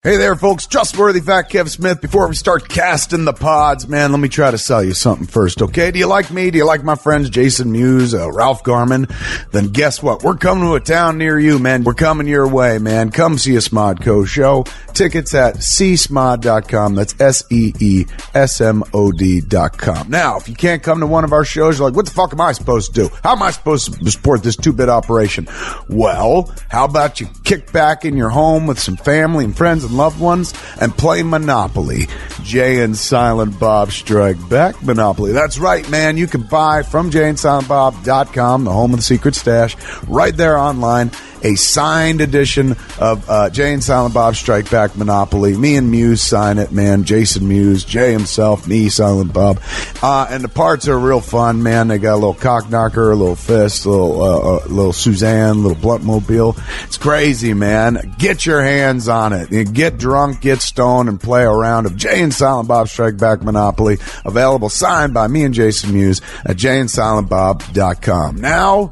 Hey there, folks. Trustworthy Fat Kev Smith. Before we start casting the pods, man, let me try to sell you something first, okay? Do you like me? Do you like my friends Jason Mewes, Ralph Garman? Then guess what? We're coming to a town near you, man. We're coming your way, man. Come see a Smodco show. Tickets at csmod.com. That's SEESMOD.com. Now, if you can't come to one of our shows, you're like, what the fuck am I supposed to do? How am I supposed to support this two-bit operation? Well, how about you kick back in your home with some family and friends and loved ones and play Monopoly. Jay and Silent Bob Strike Back Monopoly. That's right, man. You can buy from jayandsilentbob.com, the home of the secret stash, right there online, a signed edition of Jay and Silent Bob Strike Back Monopoly. Me and Mewes sign it, man. Jason Mewes, Jay himself, me, Silent Bob. And the parts are real fun, man. They got a little cock knocker, a little fist, a little Suzanne, a little blunt mobile. It's crazy, man. Get your hands on it. You get drunk, get stoned, and play a round of Jay and Silent Bob Strike Back Monopoly. Available, signed by me and Jason Mewes at jayandsilentbob.com. Now,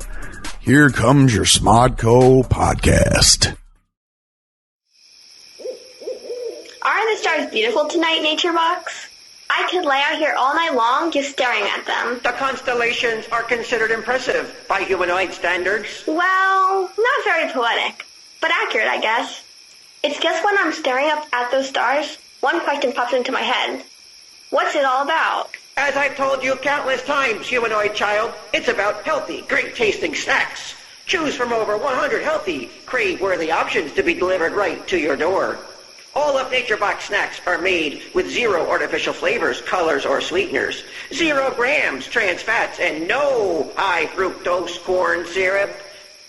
here comes your Smodco podcast. Aren't the stars beautiful tonight, Nature Box? I could lay out here all night long just staring at them. The constellations are considered impressive by humanoid standards. Well, not very poetic, but accurate, I guess. It's just when I'm staring up at those stars, one question pops into my head. What's it all about? As I've told you countless times, humanoid child, it's about healthy, great-tasting snacks. Choose from over 100 healthy, crave-worthy options to be delivered right to your door. All of Nature Box snacks are made with 0 artificial flavors, colors, or sweeteners, 0 grams trans fats, and no high fructose corn syrup.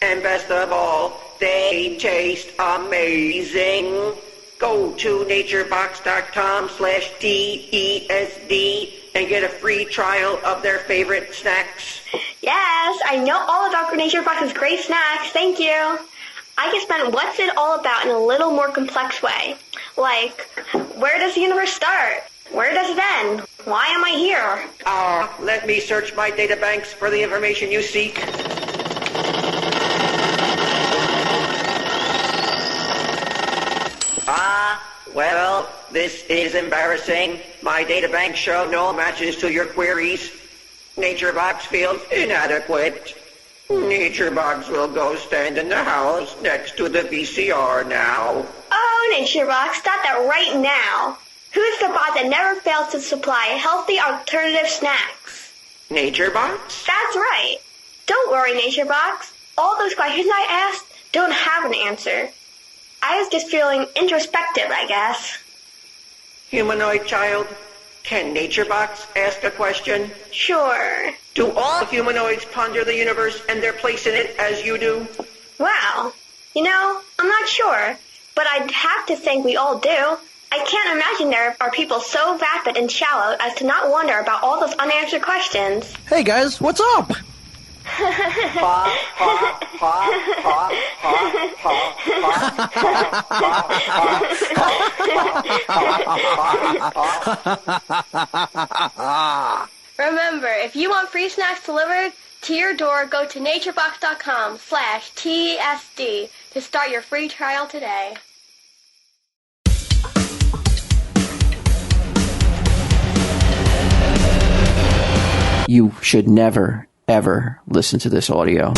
And best of all, they taste amazing. Go to naturebox.com/DESD and get a free trial of their favorite snacks. Yes, I know all about Nature Box's great snacks, thank you. I just meant what's it all about in a little more complex way. Like, where does the universe start? Where does it end? Why am I here? Let me search my databanks for the information you seek. Well, this is embarrassing. My databanks show no matches to your queries. NatureBox feels inadequate. NatureBox will go stand in the house next to the VCR now. Oh, NatureBox, stop that right now. Who's the bot that never fails to supply healthy alternative snacks? NatureBox? That's right. Don't worry, NatureBox. All those questions I asked don't have an answer. I was just feeling introspective, I guess. Humanoid child, can NatureBox ask a question? Sure. Do all humanoids ponder the universe and their place in it as you do? Wow. You know, I'm not sure, but I'd have to think we all do. I can't imagine there are people so vapid and shallow as to not wonder about all those unanswered questions. Hey guys, what's up? Remember, if you want free snacks delivered to your door, go to naturebox.com/TSD to start your free trial today. You should never, ever listen to this audio.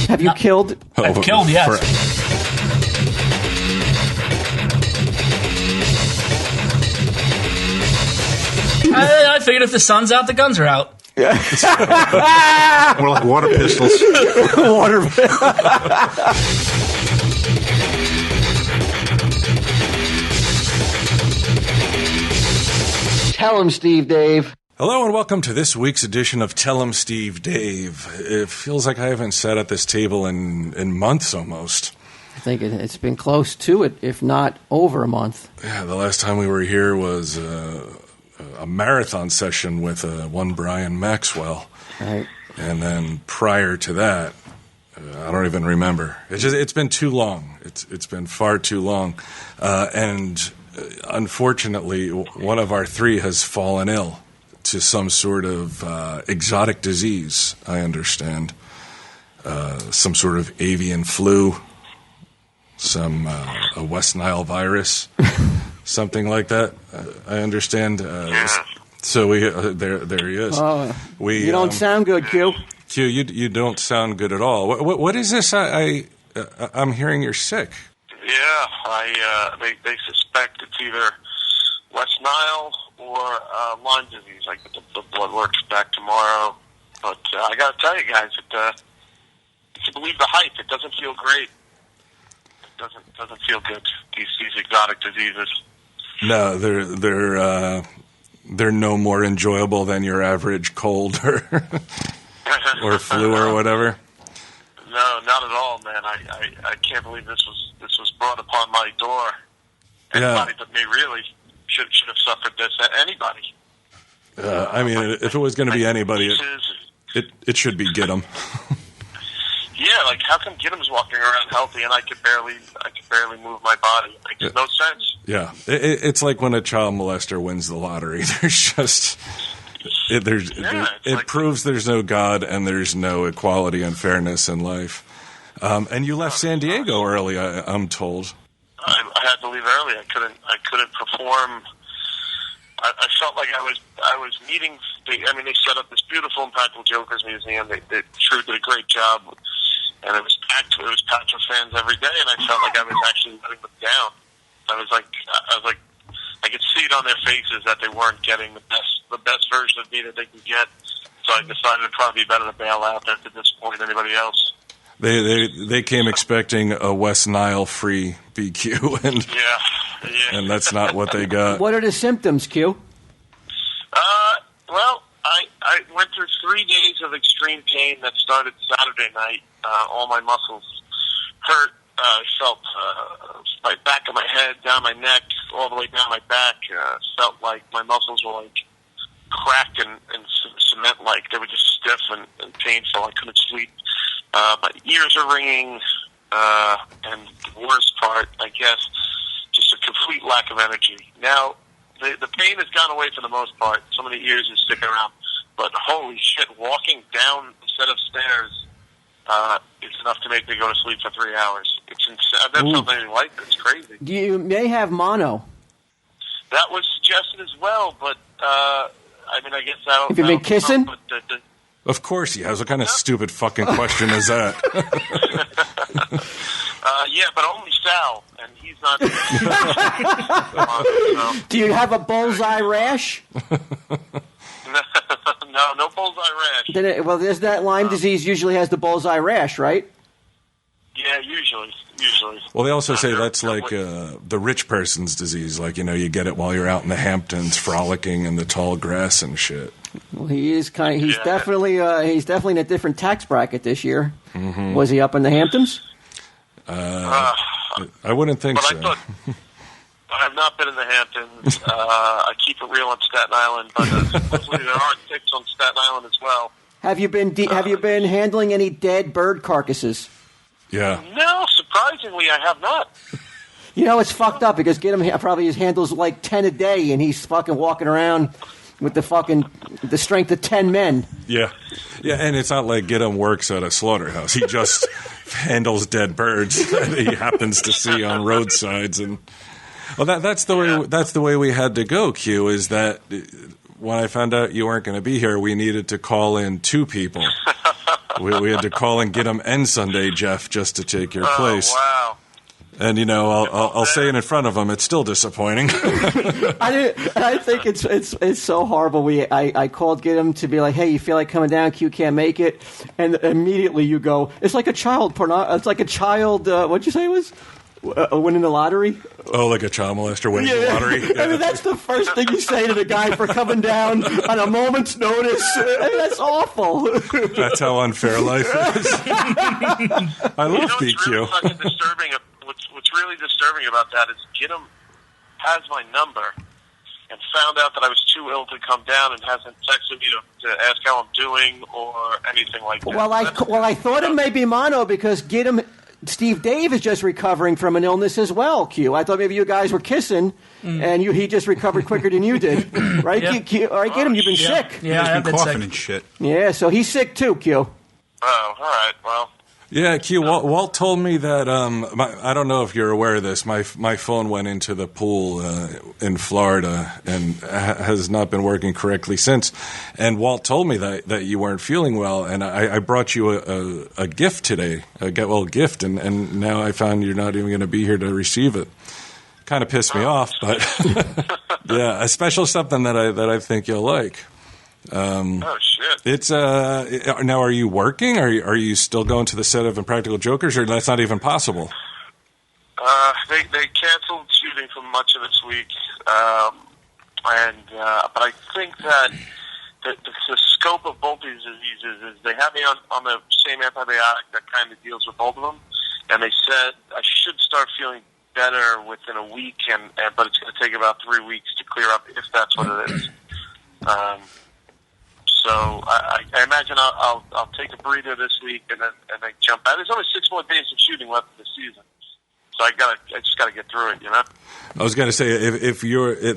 Have you killed? I've killed, yes. I figured if the sun's out, the guns are out. Yeah. More like water pistols. Water Tell him, Steve Dave. Hello and welcome to this week's edition of Tell 'em Steve Dave. It feels like I haven't sat at this table in months almost. I think it's been close to it, if not over a month. Yeah, the last time we were here was a marathon session with one Brian Maxwell. Right. And then prior to that, I don't even remember. It's been too long. It's been far too long, and unfortunately, one of our three has fallen ill to some sort of exotic disease. I understand, some sort of avian flu, a West Nile virus, something like that. I understand. So there he is. You don't sound good, Q. Q, you don't sound good at all. What is this? I'm hearing you're sick. Yeah, they suspect it's either West Nile or Lyme disease. I get the blood work's back tomorrow. But I got to tell you guys, if you believe the hype, it doesn't feel great. It doesn't feel good. These exotic diseases. No, they're no more enjoyable than your average cold or flu or whatever. No, not at all, man. I can't believe this was brought upon my door. Anybody but me really should have suffered this. Anybody. I mean, if it was going to be anybody, it should be Gidim. Yeah, like how come Gidim's walking around healthy and I could barely move my body? It makes no sense. Yeah, it's like when a child molester wins the lottery. There's just it proves there's no God and there's no equality and fairness in life. And you left San Diego early, I'm told. I had to leave early. I couldn't perform. I felt like I was meeting. They set up this beautiful Untitled Jokers museum. They True did a great job, and it was packed. It was packed with fans every day, and I felt like I was actually letting them down. I was like, I could see it on their faces that they weren't getting the best version of me that they could get. So I decided it'd probably be better to bail out than to disappoint anybody else. They came expecting a West Nile free BQ, and and that's not what they got. What are the symptoms, Q? Well, I went through 3 days of extreme pain that started Saturday night. All my muscles hurt. I felt my back of my head, down my neck, all the way down my back. Felt like my muscles were like cracked and cement-like. They were just stiff and painful. I couldn't sleep. My ears are ringing, and the worst part, I guess, just a complete lack of energy. Now, the pain has gone away for the most part. Some of the ears are sticking around. But holy shit, walking down a set of stairs is enough to make me go to sleep for 3 hours. It's insane. I've never felt anything like this. It's crazy. You may have mono. That was suggested as well, but I guess I don't. Have you been kissing? Of course he has. What kind of stupid fucking question is that? Yeah, but only Sal, and he's not. Do you have a bullseye rash? No bullseye rash. There's that Lyme disease usually has the bullseye rash, right? Yeah, usually. Well, they also say that's like the rich person's disease. Like, you get it while you're out in the Hamptons frolicking in the tall grass and shit. Well, he's definitely in a different tax bracket this year. Mm-hmm. Was he up in the Hamptons? I wouldn't think so. I have not been in the Hamptons. I keep it real on Staten Island, but supposedly there are ticks on Staten Island as well. Have you been handling any dead bird carcasses? Yeah. No, surprisingly, I have not. It's fucked up because Gidim probably handles like 10 a day, and he's fucking walking around with the strength of 10 men. Yeah, and it's not like Gidim works at a slaughterhouse. He just handles dead birds that he happens to see on roadsides, and that's the way we had to go. Q, is that when I found out you weren't going to be here, we needed to call in 2 people. We had to call and get him and Sunday Jeff just to take your place. Wow. And I'll say it in front of him. It's still disappointing. I think it's so horrible. I called get him to be like, hey, you feel like coming down? Q can't make it, and immediately you go, it's like a child It's like a child. What'd you say it was? Winning the lottery? Oh, like a child molester winning the lottery? Yeah. That's the first thing you say to the guy for coming down on a moment's notice. That's awful. That's how unfair life is. I love BQ. What's really disturbing about that is Gidim has my number and found out that I was too ill to come down and hasn't texted me to ask how I'm doing or anything like that. Well, I thought it may be mono because Steve Dave is just recovering from an illness as well, Q. I thought maybe you guys were kissing, and he just recovered quicker than you did. Right, Yeah. Q? All right, get him. You've been sick. Yeah, I have been coughing sick. and shit. Yeah, so he's sick too, Q. Oh, all right. Well, Yeah, Q. Walt told me that I don't know if you're aware of this. My phone went into the pool in Florida and has not been working correctly since. And Walt told me that you weren't feeling well, and I brought you a gift today, a get well gift, and now I found you're not even going to be here to receive it. Kind of pissed me off, but yeah, a special something that I think you'll like. oh shit. It's now. Are you working? Are you still going to the set of Impractical Jokers, or that's not even possible? They canceled shooting for much of this week, but I think that the scope of both these diseases is they have me on the same antibiotic that kind of deals with both of them, and they said I should start feeling better within a week, but it's going to take about 3 weeks to clear up if that's what it is. So I imagine I'll take a breather this week and then jump out. There's only 6 more days of shooting left of the season, so I just gotta get through it. You know. I was going to say if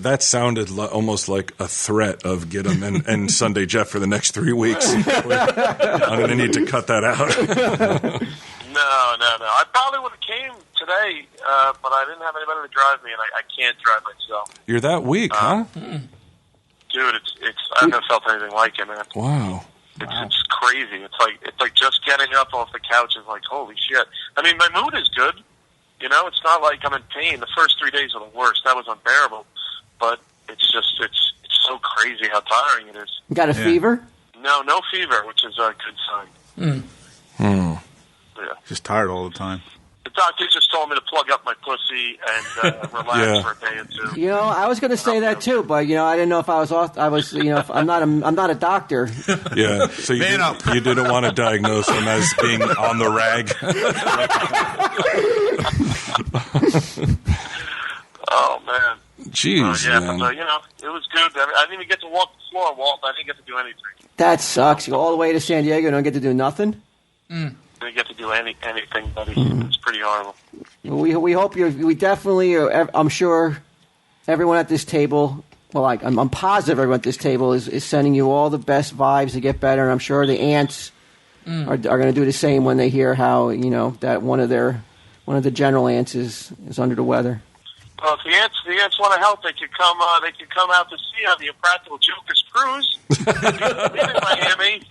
that sounded almost like a threat of get him and Sunday Jeff for the next 3 weeks. I'm going to need to cut that out. No. I probably would have came today, but I didn't have anybody to drive me, and I can't drive myself. You're that weak, huh? Dude, I've never felt anything like it, man. Wow. It's crazy. It's like just getting up off the couch is like, holy shit. I mean, my mood is good. You know, it's not like I'm in pain. The first 3 days are the worst. That was unbearable. But it's so crazy how tiring it is. You got a fever? No fever, which is a good sign. Yeah. Just tired all the time. The doctor just told me to plug up my pussy and relax for a day or two. You know, I was going to say that too, but I didn't know if I was off. I was, I'm not a doctor. Yeah, so you didn't want to diagnose him as being on the rag. Oh man. Jeez, yeah, man. but it was good. I didn't even get to walk the floor, Walt. I didn't get to do anything. That sucks. You go all the way to San Diego and don't get to do nothing. Didn't get to do anything, buddy. It's pretty horrible. We hope we definitely. I'm sure everyone at this table. Well, I'm positive everyone at this table is sending you all the best vibes to get better. And I'm sure the ants are going to do the same when they hear how that one of the general ants is under the weather. Well, if the ants want to help, they could come out to see on the Impractical Jokers cruise in Miami,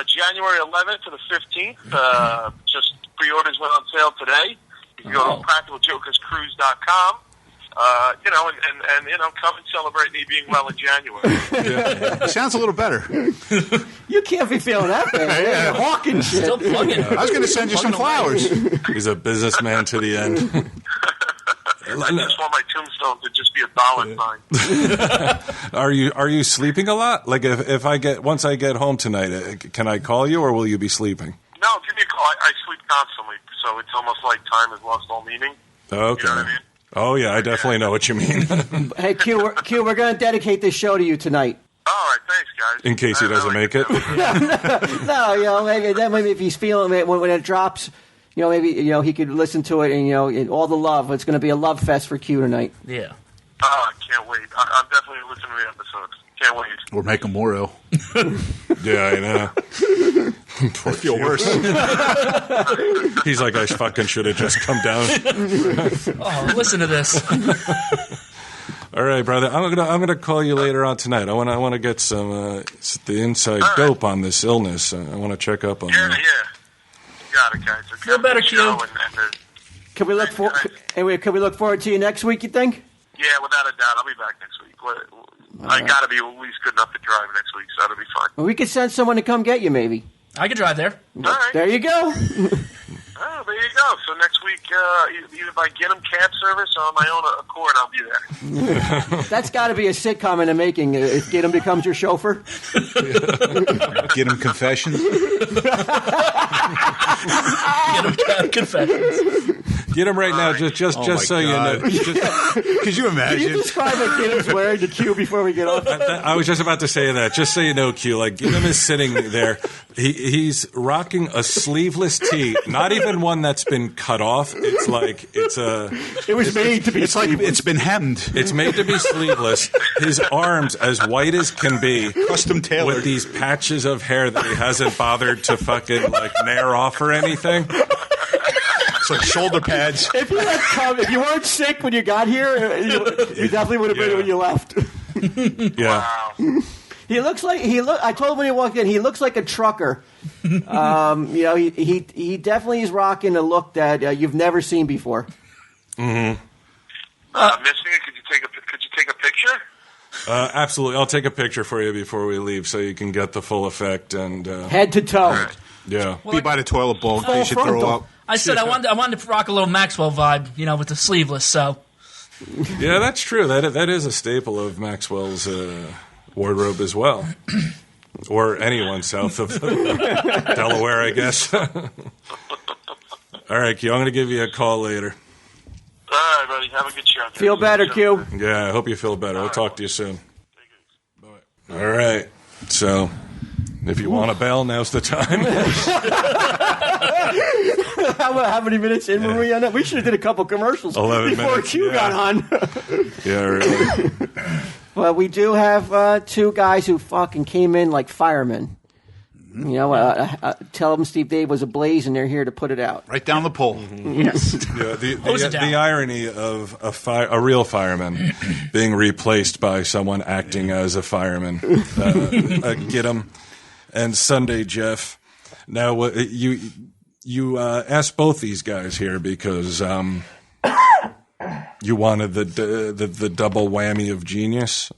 January 11th to the 15th. Just pre-orders went on sale today. You can go to practicaljokerscruise.com. And come and celebrate me being well in January. It sounds a little better. You can't be feeling that bad. Yeah. You're hawking shit. Still plugging. I was going to send you some flowers. He's a businessman to the end. I just want my tombstone to just be a dollar sign. Are you sleeping a lot? Like if once I get home tonight, can I call you or will you be sleeping? No, give me a call. I sleep constantly, so it's almost like time has lost all meaning. Okay. You know what I mean? Oh yeah, I definitely know what you mean. Hey Q, we're going to dedicate this show to you tonight. All right, thanks, guys. In case he doesn't make it. No, maybe if he's feeling it when it drops. Maybe he could listen to it and all the love. It's going to be a love fest for Q tonight. Yeah. Oh, I can't wait. I'm definitely listening to the episodes. Can't wait. Or make them more ill. Yeah, I know. I feel worse. He's like, I fucking should have just come down. Oh, listen to this. All right, brother. I'm gonna call you later on tonight. I want to get the inside dope on this illness. I want to check up on Yeah. that. You got it, guys. Feel better, Q. Can we look forward to you next week? You think? Yeah, without a doubt. I'll be back next week. I got to be at least good enough to drive next week, so that'll be fine. Well, we could send someone to come get you, maybe. I could drive there. All right. There you go. Oh, there you go. So next week, either by Get 'em cab service or on my own accord, I'll be there. That's got to be a sitcom in the making. If Get 'em becomes your chauffeur. Get him confessions. Get him confessions. Get him right now, just so you know. Could you imagine? Can you describe what Gideon's wearing to Q before we get off? I was just about to say that. Just so you know, Q, like Gideon is sitting there. He's rocking a sleeveless tee, not even one that's been cut off. It's like It was made to be. It's like it's been hemmed. It's made to be sleeveless. His arms as white as can be, Custom tailored. with these patches of hair that he hasn't bothered to fucking like nair off or anything. It's like shoulder pads. If you weren't sick when you got here, you definitely would have been when you left. Yeah. Wow. He looks like I told him when he walked in, he looks like a trucker. He definitely is rocking a look that you've never seen before. Missing it? Could you take a picture? Absolutely. I'll take a picture for you before we leave so you can get the full effect and Head to toe. yeah. Be by the toilet bowl in case you throw frontal. up. I said I wanted to rock a little Maxwell vibe, with the sleeveless. So Yeah, that's true. That is a staple of Maxwell's wardrobe as well. Or anyone south of Delaware, I guess. All right, Q, I'm going to give you a call later. All right, buddy. Have a good show. Feel better, Q. Yeah, I hope you feel better. I'll talk to you soon. Bye. All right. So, if you want to bail, now's the time. How many minutes in were we on that? We should have did a couple commercials 11 before minutes, Q yeah. got on. Yeah, really. Well, we do have two guys who fucking came in like firemen. Tell them Steve Dave was ablaze and they're here to put it out. Right down the pole. Yes. Yeah, Hose it down. the irony of a real fireman being replaced by someone acting as a fireman. Get him. And Sunday Jeff. Now, you asked both these guys here because you wanted the double whammy of genius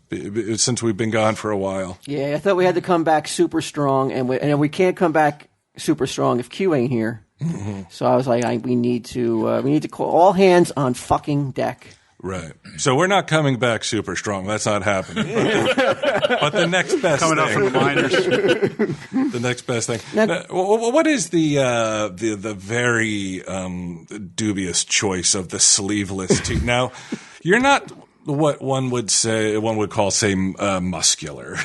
since we've been gone for a while. Yeah, I thought we had to come back super strong, and we can't come back super strong if Q ain't here. Mm-hmm. So I was like, we need to call all hands on fucking deck. Right. So we're not coming back super strong. That's not happening. But the next best Coming thing. up from the minors. The next best thing. What is the very dubious choice of the sleeveless tee? Now, you're not what one would call muscular.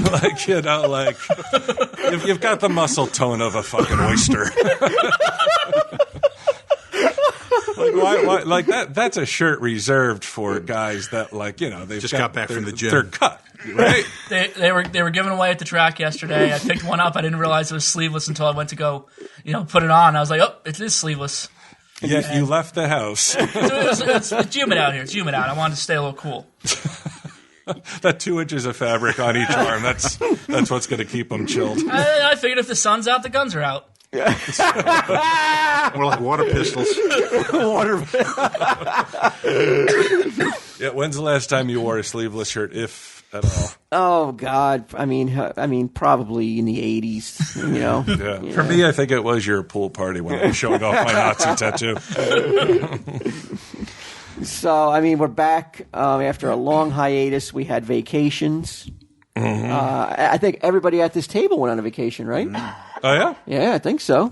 You've got the muscle tone of a fucking oyster. Why, like that? That's a shirt reserved for guys that they've Just got back from the gym. They're cut, right? they were given away at the track yesterday. I picked one up. I didn't realize it was sleeveless until I went to go, put it on. I was like, oh, it is sleeveless. Yet you left the house. It's humid out here. It's humid out. I wanted to stay a little cool. That 2 inches of fabric on each arm. That's what's going to keep them chilled. I figured if the sun's out, the guns are out. More like water pistols. Yeah. When's the last time you wore a sleeveless shirt, if at all? Oh God! I mean, probably in the 80s. Yeah. For me, I think it was your pool party when I was showing off my Nazi tattoo. So we're back after a long hiatus. We had vacations. Mm-hmm. I think everybody at this table went on a vacation, right? Oh yeah. Yeah, I think so.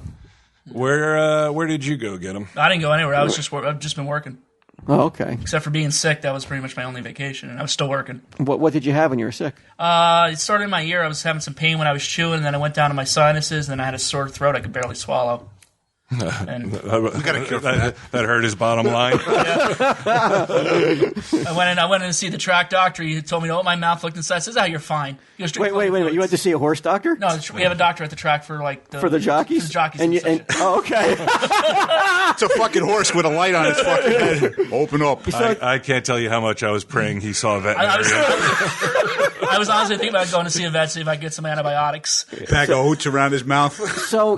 Where did you go get them? I didn't go anywhere. I've just been working. Oh, okay. Except for being sick, that was pretty much my only vacation, and I was still working. What did you have when you were sick? It started in my ear. I was having some pain when I was chewing, and then I went down to my sinuses, and then I had a sore throat. I could barely swallow. And that hurt his bottom line. I went in to see the track doctor. He told me to open my mouth, looked inside, says, you're fine. He goes, wait. You went to see a horse doctor? No, we have a doctor at the track for the jockeys? For the jockeys. Oh, okay. It's a fucking horse with a light on its fucking head. Open up. I can't tell you how much I was praying he saw a veterinarian. I was honestly thinking about going to see a vet, see if I could get some antibiotics. Bag of hoots around his mouth. So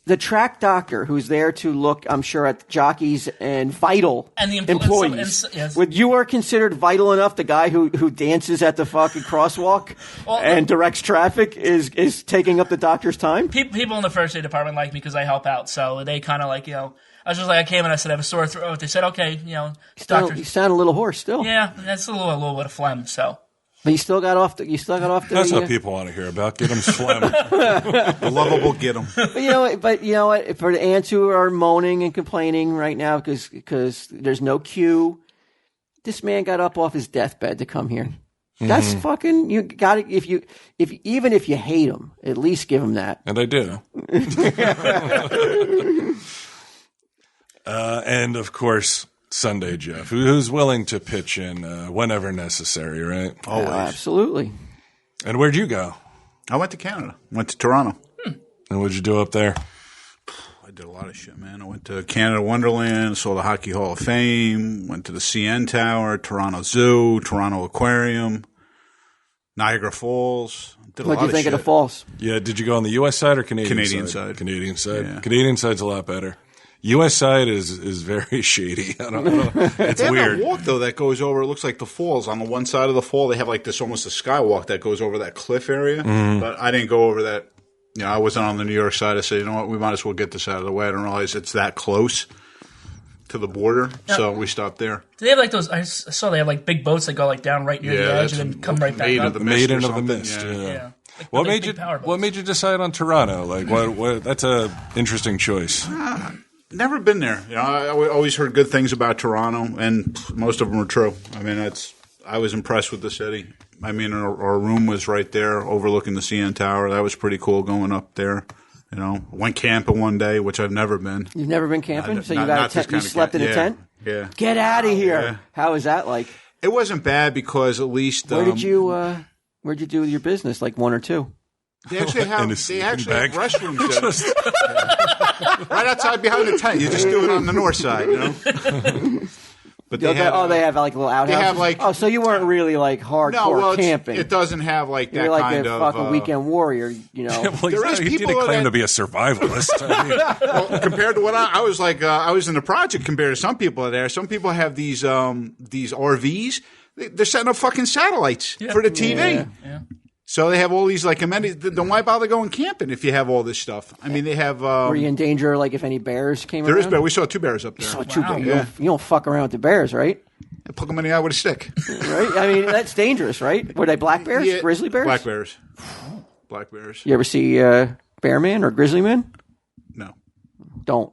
the track doctor who's there to look, I'm sure, at jockeys and vital and the employees. Yes. Would you are considered vital enough? The guy who dances at the fucking crosswalk and directs traffic is taking up the doctor's time? People in the first aid department like me because I help out. So they kind of I was just like, I came and I said, I have a sore throat. They said, okay, doctor. You sound a little hoarse still. Yeah, that's a little bit of phlegm, so. But you still got off. That's what people want to hear about. Get them phlegm. The lovable get them. But you know what? For the ants who are moaning and complaining right now because there's no queue, this man got up off his deathbed to come here. That's fucking. You got to even if you hate him, at least give him that. And I do. And of course, Sunday Jeff, who's willing to pitch in whenever necessary, right? Always. Absolutely. And where'd you go? I went to Canada. Went to Toronto. And what'd you do up there? I did a lot of shit, man. I went to Canada Wonderland, saw the Hockey Hall of Fame, went to the CN Tower, Toronto Zoo, Toronto Aquarium, Niagara Falls. Did a What'd lot you think shit. of the falls? Yeah, did you go on the U.S. side or Canadian side? Canadian side. Yeah. Canadian side's a lot better. U.S. side is very shady. I don't know. It's They have weird. that walk, though, that goes over, it looks like the falls. On the one side of the fall, they have like this almost a skywalk that goes over that cliff area. But I didn't go over that. You know, I wasn't on the New York side. I said, you know what, we might as well get this out of the way. I didn't realize it's that close to the border, so we stopped there. Do they have like those? I saw they have like big boats that go like down right near the edge and then come right back Maiden up. of the Mist Maiden or of the something. Mist. Yeah. Yeah. Like, What like made big you? power boats. What made you decide on Toronto? Like, what? That's a interesting choice. Never been there. You know, I always heard good things about Toronto, and most of them are true. I mean, I was impressed with the city. I mean, our room was right there, overlooking the CN Tower. That was pretty cool going up there. You know, went camping one day, which I've never been. You've never been camping, so you Not got a this tent. You kind of slept in a tent. Yeah. Get out of here! Yeah. How is that like? It wasn't bad because at least Where'd you do your business? Like one or two? They actually have In a sleeping bag. restrooms there. Right outside behind the tent. You just do it on the north side, you know. But They have like little outhouses. have, like- so you weren't really like hardcore camping. it doesn't have like that You're like kind a of fucking weekend warrior, you know. Well, There is he people didn't claim that- to be a survivalist. I mean, well, compared to what I was like, I was in the project compared to some people there. Some people have these RVs. They're setting up fucking satellites for the TV. Yeah. So they have all these like amenities. Then why bother going camping if you have all this stuff? I mean, they have. Were you in danger, like if any bears came There around? is bear. We saw 2 bears up there. Saw two Wow. bears. You don't fuck around with the bears, right? I poke them in the eye with a stick. Right? I mean, that's dangerous, right? Were they black bears? Yeah, Grizzly bears? Black bears. Black bears. You ever see Bear Man or Grizzly Man? No. Don't.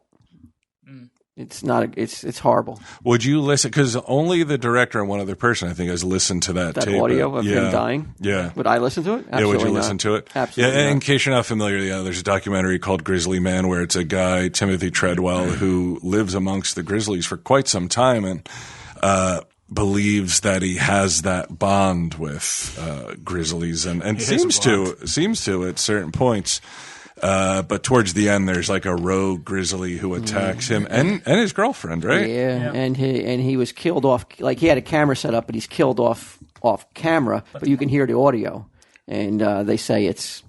It's not. It's horrible. would you listen? Because only the director and one other person, I think, has listened to that That tape. audio of him dying. Yeah. Would I listen to it? Yeah, would you Absolutely listen not. to it? Absolutely. Yeah, in not. case you're not familiar, there's a documentary called Grizzly Man where it's a guy, Timothy Treadwell, who lives amongst the Grizzlies for quite some time and believes that he has that bond with Grizzlies and seems to at certain points. But towards the end, there's like a rogue grizzly who attacks him and his girlfriend, right? Yeah, and he was killed off. Like he had a camera set up, but he's killed off camera. But you can hear the audio, and they say it's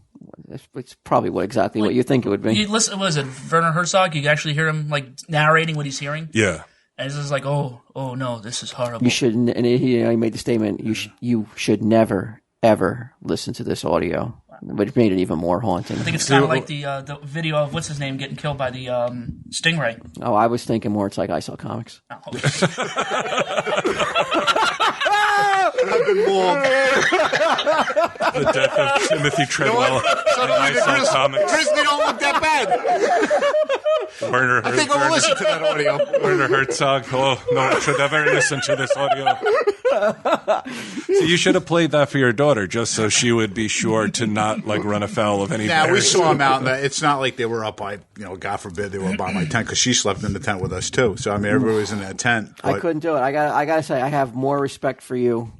probably exactly what you think it would be. You listen, was it Werner Herzog? You can actually hear him like narrating what he's hearing. Yeah. And it's just like, oh no, this is horrible. You shouldn't. And he made the statement: you should never ever listen to this audio. Which made it even more haunting. I think it's kind of like the video of what's his name getting killed by the stingray. Oh, I was thinking more. It's like I Saw Comics. Oh. The death of Timothy Treadwell. I saw comics. Grizzly don't look that bad. Werner I think I'll listen to that audio. Werner Herzog. Oh, no one should ever listen to this audio. So you should have played that for your daughter just so she would be sure to not like run afoul of any Now, we bears. saw them out. It's not like they were up by, God forbid, they were by my tent because she slept in the tent with us too. So, I mean, everybody was in that tent. I but- couldn't do it. I gotta say, I have more respect for you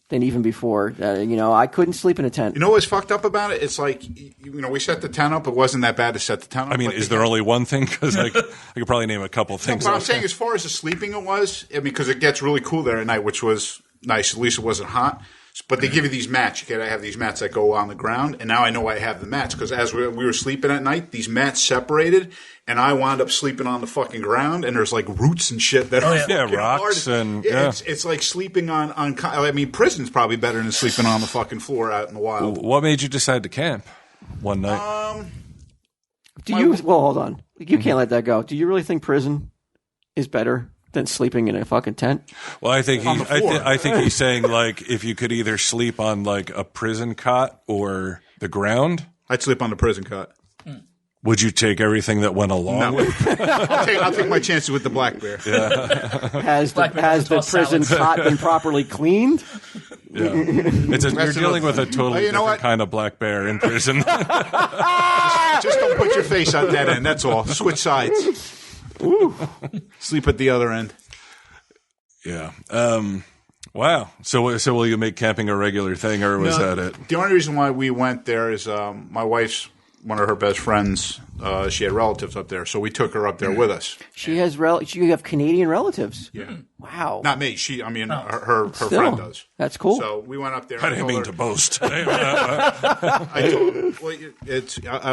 than even before. I couldn't sleep in a tent. You know what's fucked up about it? It's like, we set the tent up. It wasn't that bad to set the tent up. I mean, but is there only one thing? Because I could probably name a couple things. What I'm saying, as far as the sleeping it was, because it gets really cool there at night, which was nice. At least it wasn't hot. But they give you these mats. You gotta have these mats that go on the ground. And now I know I have the mats because as we were sleeping at night, these mats separated, and I wound up sleeping on the fucking ground. And there's like roots and shit that are Yeah, fucking rocks hard. and It's like sleeping on. I mean, prison's probably better than sleeping on the fucking floor out in the wild. What made you decide to camp one night? Well, hold on. You can't let that go. Do you really think prison is better than sleeping in a fucking tent. Well, I think I think he's saying like if you could either sleep on like a prison cot or the ground. I'd sleep on the prison cot. Would you take everything that went along with it? I'll take my chances with the black bear. Yeah. Has the prison cot been properly cleaned? Yeah. You're dealing with a totally different kind of black bear in prison. Just don't put your face on that end. That's all. Switch sides. Ooh. Sleep at the other end. Yeah. Wow. So will you make camping a regular thing, or was that it? The only reason why we went there is my wife's one of her best friends. She had relatives up there, so we took her up there with us. She has you have Canadian relatives. Yeah. Wow. Not me. Her friend does. That's cool. So we went up there. I didn't mean to boast. I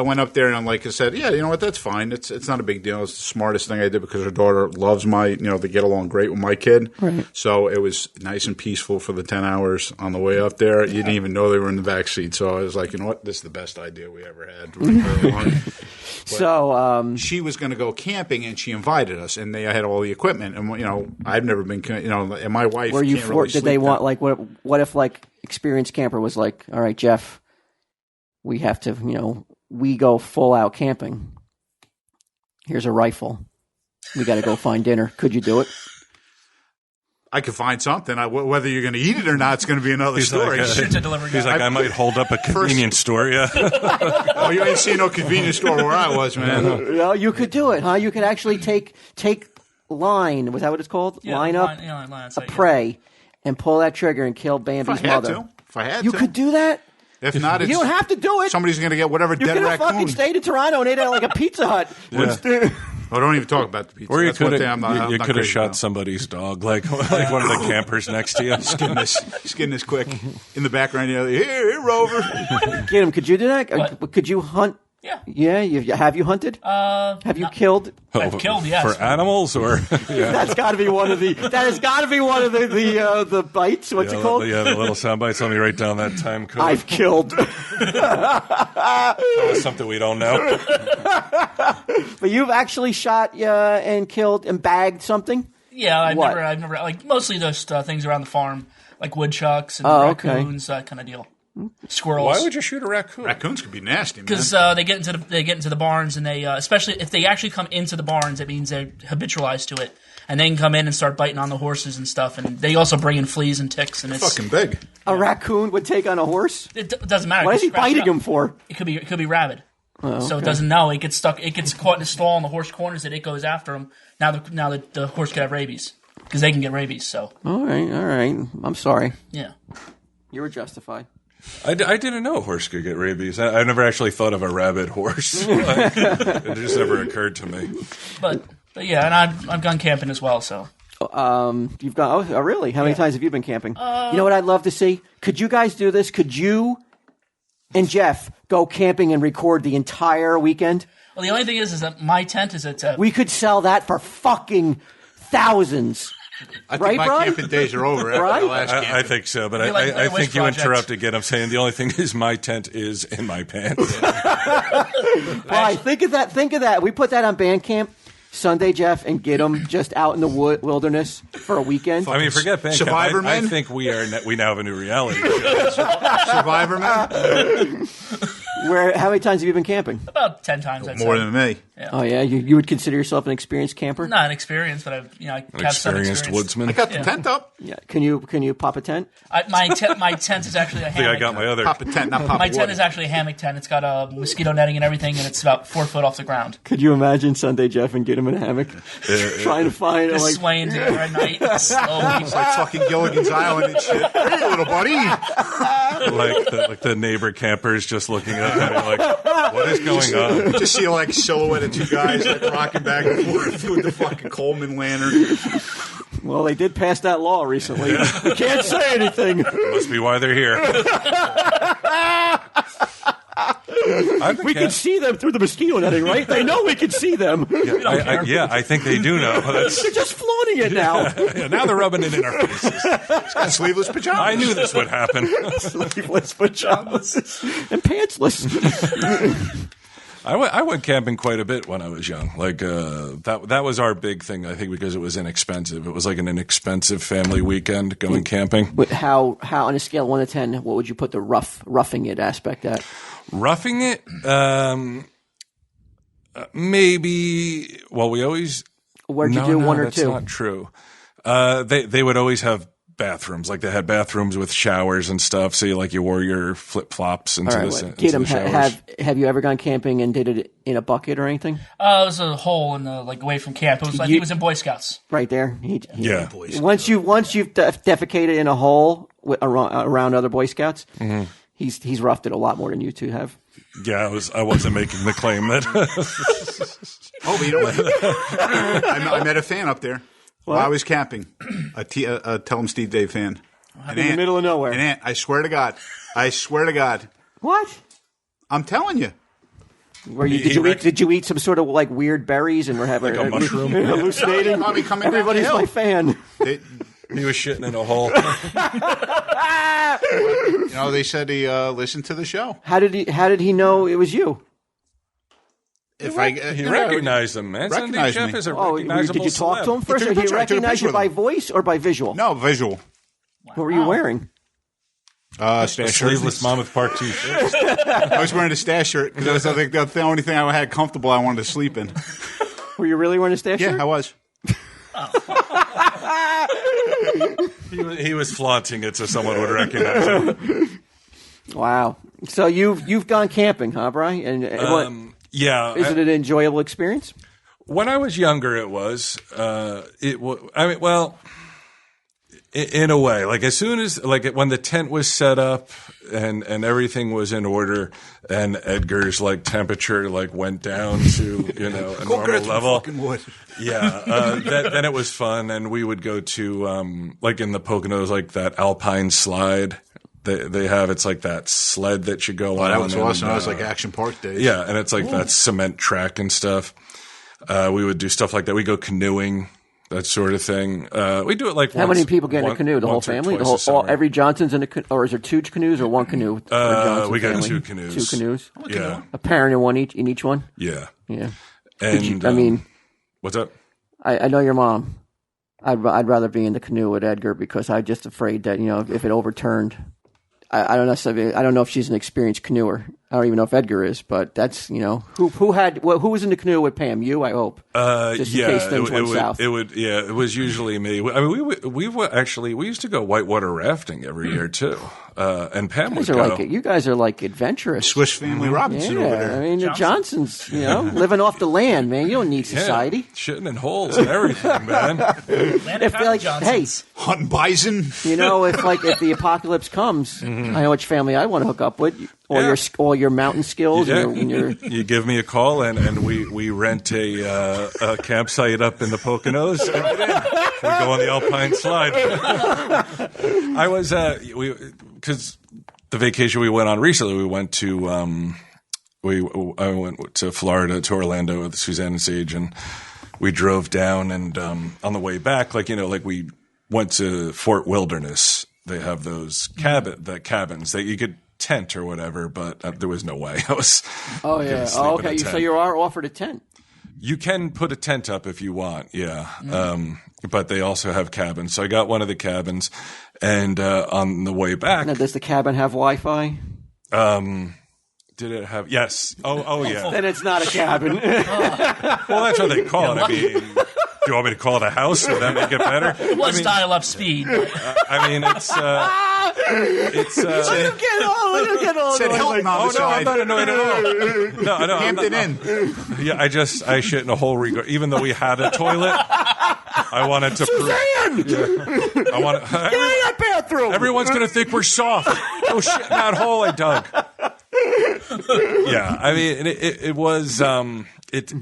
went up there and like I said, yeah, you know what? That's fine. It's not a big deal. It's the smartest thing I did because her daughter loves they get along great with my kid. Right. So it was nice and peaceful for the 10 hours on the way up there. You didn't even know they were in the back seat. So I was like, you know what? This is the best idea we ever had. So she was going to go camping and she invited us, and they had all the equipment. And I've never been, and my wife. Were you can't really did they sleep want there. like what if like experienced camper was like, all right, Jeff, we have to we go full out camping. Here's a rifle. We got to go find dinner. Could you do it? I could find something. Whether you're going to eat it or not, it's going to be another story. He's like, I might hold up a convenience store. Yeah. Oh, you ain't seen no convenience store where I was, man. No, you could do it, huh? You could actually take line. Was that what it's called? Yeah, line up a prey and pull that trigger and kill Bambi's mother. If I had you to. could do that. If not, you don't have to do it. Somebody's going to get whatever you dead could have raccoon. fucking stayed in Toronto and ate at like a Pizza Hut. Yeah. Oh, don't even talk about the pizza. Or you could have shot somebody's dog, like one of the campers next to you. Skin this quick. In the background, here, Rover. Get him. Could you do that? What? Could you hunt? Yeah. Yeah. Have you hunted? Have you killed? I've killed, yes. For animals, or That's got to be one of the. That has got to be one of the bites. What's it called? Yeah, the little sound bites. Let me write down that time code. I've killed. That was something we don't know. But you've actually shot and killed and bagged something. Yeah, I've never like mostly those things around the farm, like woodchucks and raccoons, that kind of deal. Squirrels. Why would you shoot a raccoon? Raccoons could be nasty, man. Because they get into the barns, and they especially if they actually come into the barns, it means they're habitualized to it, and they can come in and start biting on the horses and stuff. And they also bring in fleas and ticks. And it's fucking big. Yeah. A raccoon would take on a horse. It doesn't matter. What is he biting him for? It could be rabid. Oh, okay. So it doesn't know. It gets stuck. It gets caught in a stall, and the horse corners it. It goes after him. Now the horse could have rabies because they can get rabies. So all right. I'm sorry. Yeah, you were justified. I didn't know a horse could get rabies. I never actually thought of a rabid horse. It just never occurred to me. But yeah, and I've gone camping as well. So you've gone? Oh, really? How many times have you been camping? You know what I'd love to see? Could you guys do this? Could you and Jeff go camping and record the entire weekend? Well, the only thing is that my tent is at. We could sell that for fucking thousands. I think my camping days are over after the last camping. I think so, but I think you interrupted again. I'm saying the only thing is my tent is in my pants. Why? Think of that. We put that on Bandcamp Sunday, Jeff, and get them just out in the wilderness for a weekend. I mean, forget Bandcamp. Survivor Man? I think we now have a new reality. Survivor Man? How many times have you been camping? About 10 times. I'd More say. than me. Yeah. Oh yeah, you would consider yourself an experienced camper? Not an experience, but I have some Experienced experience. woodsman. I got the tent up. Yeah. Can you pop a tent? My tent is actually a I think hammock. I got my other. Pop a tent, not pop My a tent water. is actually a hammock tent. It's got mosquito netting and everything, and it's about 4 foot off the ground. Could you imagine Sunday, Jeff, and get him in a hammock, trying to find Just swaying together at night slowly. It's like fucking Gilligan's Island and shit. Hey, little buddy. like the neighbor campers just looking up and being like, what is going on? Just see like silhouette of two guys like rocking back and forth with the fucking Coleman lantern. Well, they did pass that law recently. You can't say anything. Must be why they're here. We can see them through the mosquito netting, right? They know we can see them. I think they do know. They're just flaunting it now. Yeah, now they're rubbing it in our faces. He's got sleeveless pajamas. I knew this would happen. Sleeveless pajamas and pantsless. I went camping quite a bit when I was young. Like that was our big thing, I think, because it was inexpensive. It was like an inexpensive family weekend going camping. But how on a scale of 1 to 10, what would you put the roughing it aspect at? Roughing it, maybe. Well, we always. Where'd you do 1 or 2? That's not true. They would always have bathrooms. Like they had bathrooms with showers and stuff. So you wore your flip flops into the showers. Have you ever gone camping and did it in a bucket or anything? It was a hole in the away from camp. It was like he was in Boy Scouts. Right there. Yeah. Once you've defecated in a hole around other Boy Scouts, he's roughed it a lot more than you two have. Yeah, I wasn't making the claim that. Oh, but you know what? I met a fan up there while I was camping. A Tell 'em Steve Dave fan. In the middle of nowhere. An ant. I swear to God. What? I'm telling you. Did you eat some sort of like weird berries and were having like a mushroom hallucinating? Everybody's my fan. He was shitting in a hole. They said he listened to the show. How did he know it was you? He recognized him, man. Recognized Jeff me. is a recognizable Did you talk celeb. to him first? Did he recognize you by voice or by visual? No, visual. What were you wearing? Stash shirt. Sleeveless Monmouth Park t-shirt. I was wearing a stash shirt because that was the only thing I had comfortable I wanted to sleep in. Were you really wearing a stash shirt? Yeah, I was. He was flaunting it so someone would recognize him. Wow. So you've gone camping, huh, Brian? And yeah. Is it an enjoyable experience? When I was younger, it was. In a way, like as soon as when the tent was set up and everything was in order, and Edgar's temperature went down to a normal level. Yeah, then it was fun, and we would go to in the Poconos, that Alpine slide. They have it's like that sled that you go on. That was awesome. That was like Action Park days. Yeah, and it's like that cement track and stuff. We would do stuff like that. We go canoeing. That sort of thing. We do it once. How many people get in a canoe? The whole family? Every Johnson's in a canoe? Or is there 2 canoes or 1 canoe? We got 2 canoes. 2 canoes? Yeah. A parent in each one? Yeah. Yeah. And what's up? I know your mom. I'd rather be in the canoe with Edgar because I'm just afraid that, if it overturned, I don't know if she's an experienced canoeer. I don't even know if Edgar is, but that's who was in the canoe with Pam? You, I hope. Just in case things went south. It was usually me. I mean, we used to go whitewater rafting every year too, and Pam would go. You guys are adventurous. Swiss Family Robinson over there. I mean, the Johnsons, living off the land, man. You don't need society. Yeah, shitting in holes and everything, man. Hey, hunting bison. If the apocalypse comes, I know which family I want to hook up with. All your mountain skills. Yeah. And you give me a call, and we rent a campsite up in the Poconos. And we go on the Alpine slide. I was because the vacation we went on recently, we went to I went to Florida, to Orlando with Suzanne and Sage, and we drove down, and on the way back, we went to Fort Wilderness. They have those cabins that you could tent or whatever, but there was no way I was. Oh yeah. Oh, okay. So you are offered a tent. You can put a tent up if you want. Yeah. But they also have cabins. So I got one of the cabins, and on the way back. Now, does the cabin have Wi-Fi? Did it have? Yes. Oh yeah. Then it's not a cabin. Well, that's what they call it. I mean. Do you want me to call it a house? Would that make it better? It was dial-up speed. I mean, it's. Look at all. Said Hilton on the side. I'm not annoyed at all. No, Hampton Inn. Yeah, I shit in a hole. Even though we had a toilet, I wanted to. Suzanne! Yeah. Get in that bathroom. Everyone's gonna think we're soft. Oh shit! In that hole I dug. Yeah, I mean, it was.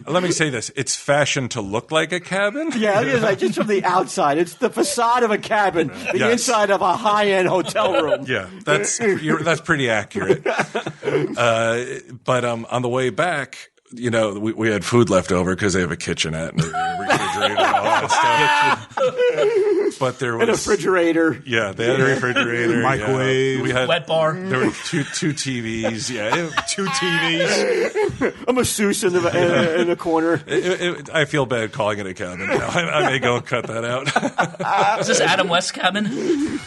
Let me say this: it's fashioned to look like a cabin. Yeah, it is. Just from the outside, it's the facade of a cabin, the inside of a high-end hotel room. Yeah, that's pretty accurate. But on the way back, we had food left over because they have a kitchenette and a refrigerator and all that stuff. But there was a refrigerator. Yeah, they had a refrigerator, microwave. Yeah. We had Wet bar. There were two TVs. Yeah, two TVs. A masseuse in the corner. I feel bad calling it a cabin now. I may go and cut that out. Is this Adam West's cabin?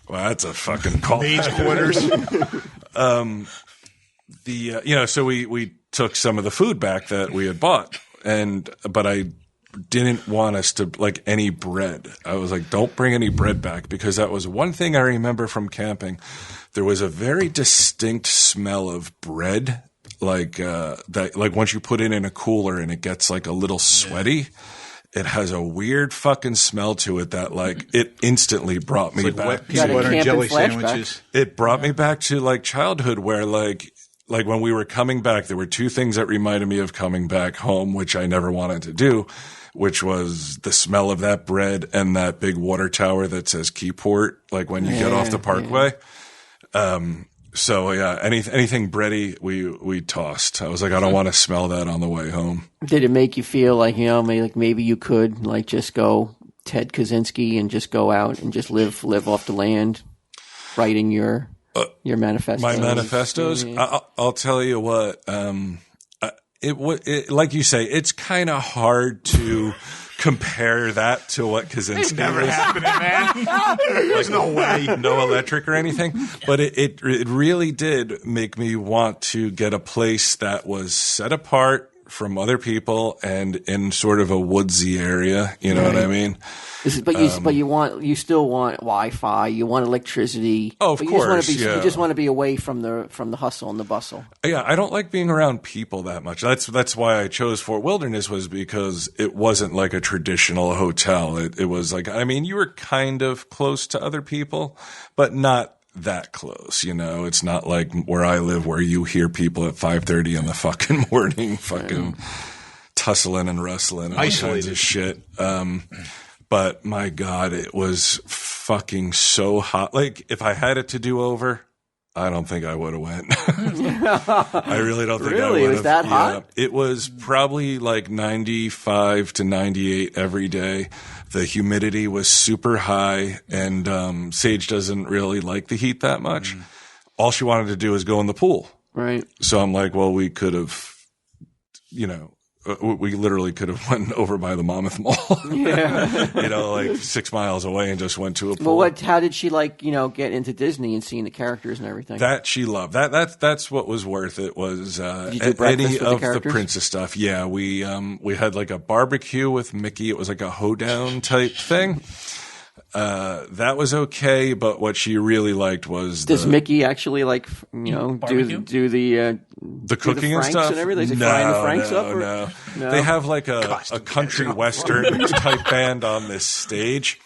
Well, that's a fucking call. Maids quarters. So we took some of the food back that we had bought, but I didn't want us to like any bread. I was like, don't bring any bread back, because that was one thing I remember from camping. There was a very distinct smell of bread, like once you put it in a cooler and it gets like a little sweaty. It has a weird fucking smell to it that like it instantly brought me back. Wet peanut butter and jelly sandwiches. It brought me back to like childhood, where like when we were coming back, there were two things that reminded me of coming back home, which I never wanted to do, which was the smell of that bread and that big water tower that says Keyport, like when you get off the Parkway. So yeah, anything bready, we tossed. I was like, I don't want to smell that on the way home. Did it make you feel like, maybe you could like just go Ted Kaczynski and just go out and just live off the land, writing your manifestos? My manifestos? Yeah. I'll tell you what, like you say, it's kind of hard to compare that to what Kaczynski never was. happening, man. There's no way. No electric or anything. But it really did make me want to get a place that was set apart from other people and in sort of a woodsy area. You know what I mean? But you still want Wi-Fi. You want electricity. Oh, of course. You just want to be away from the hustle and the bustle. Yeah, I don't like being around people that much. That's why I chose Fort Wilderness, was because it wasn't like a traditional hotel. It was like, I mean, you were kind of close to other people, but not that close. It's not like where I live, where you hear people at 5:30 in the fucking morning, fucking tussling and rustling, and all kinds of shit. But my God, it was fucking so hot. Like, if I had it to do over, I don't think I would have went. I really don't think I would have. Really? It was that hot? It was probably like 95 to 98 every day. The humidity was super high, and Sage doesn't really like the heat that much. All she wanted to do was go in the pool. Right. So I'm like, well, we could have, we literally could have went over by the Monmouth Mall, like 6 miles away, and just went to a pool. Well, how did she get into Disney and seeing the characters and everything? That she loved. That's what was worth it. Was did you do breakfast any with of the the princess stuff? Yeah, we had like a barbecue with Mickey. It was like a hoedown type thing. That was okay, but what she really liked was does Mickey actually do the cooking and stuff and everything? Is he frying the Franks up? No. They have like a country western type band on this stage,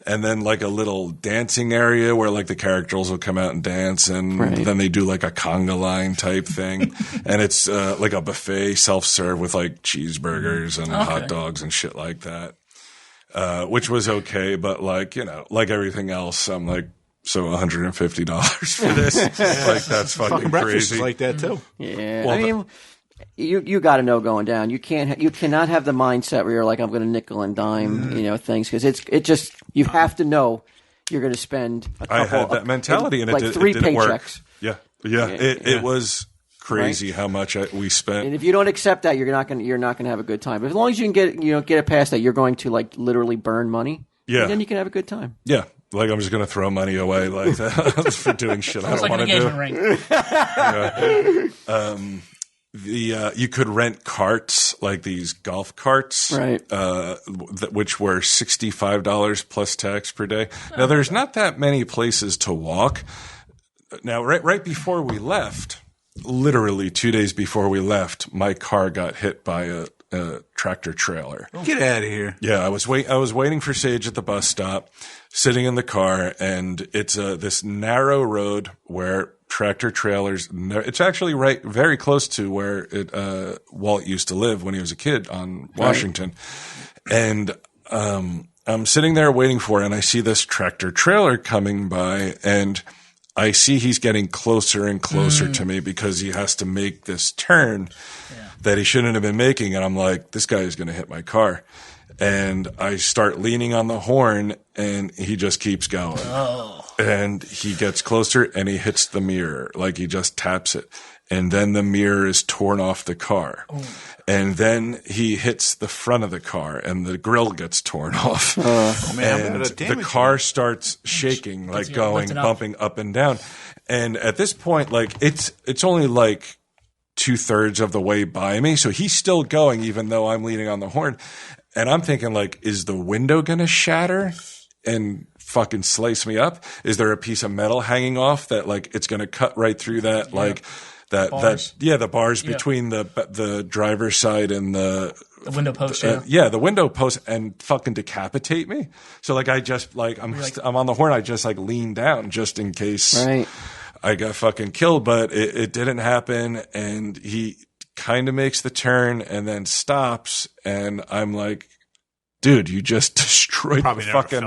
and then like a little dancing area where like the characters will come out and dance, and then they do like a conga line type thing, and it's like a buffet, self-serve with like cheeseburgers and hot dogs and shit like that. Which was okay, but like everything else, I'm like, so $150 for this? Like, that's fucking crazy. Like that too. Yeah. Well, I mean, you got to know going down. You cannot have the mindset where you're like, I'm going to nickel and dime, things, because you have to know you're going to spend a couple. I had that mentality, and like it 3 didn't paychecks. Work. Yeah. It was crazy how much we spent. And if you don't accept that, you're not going to have a good time. But as long as you can get it past that, you're going to like literally burn money. Yeah. And then you can have a good time. Yeah. Like, I'm just going to throw money away like that for doing shit I don't want to do. Ring. You could rent carts, like these golf carts, right? Which were $65 plus tax per day. Now, there's not that many places to walk. Now, right before we left, literally 2 days before we left, my car got hit by a tractor trailer. Get out of here! Yeah, I was waiting for Sage at the bus stop, sitting in the car, and it's this narrow road where tractor trailers. It's actually very close to where Walt used to live when he was a kid on Washington, and I'm sitting there waiting for it, and I see this tractor trailer coming by, and I see he's getting closer and closer to me because he has to make this turn that he shouldn't have been making. And I'm like, this guy is going to hit my car. And I start leaning on the horn, and he just keeps going. Oh. And he gets closer, and he hits the mirror. Like, he just taps it. And then the mirror is torn off the car. Oh. And then he hits the front of the car, and the grill gets torn off. And the car starts shaking, like bumping up and down. And at this point, like, it's only like 2/3 of the way by me. So he's still going, even though I'm leaning on the horn. And I'm thinking, like, is the window going to shatter and fucking slice me up? Is there a piece of metal hanging off that, like, it's going to cut right through that, like, the bars between the driver's side and the window post, the window post, and fucking decapitate me. So, like, I just, like, I'm on the horn. I just, like, lean down just in case I got fucking killed, but it didn't happen. And he kind of makes the turn and then stops, and I'm like, dude, you just destroyed the fucking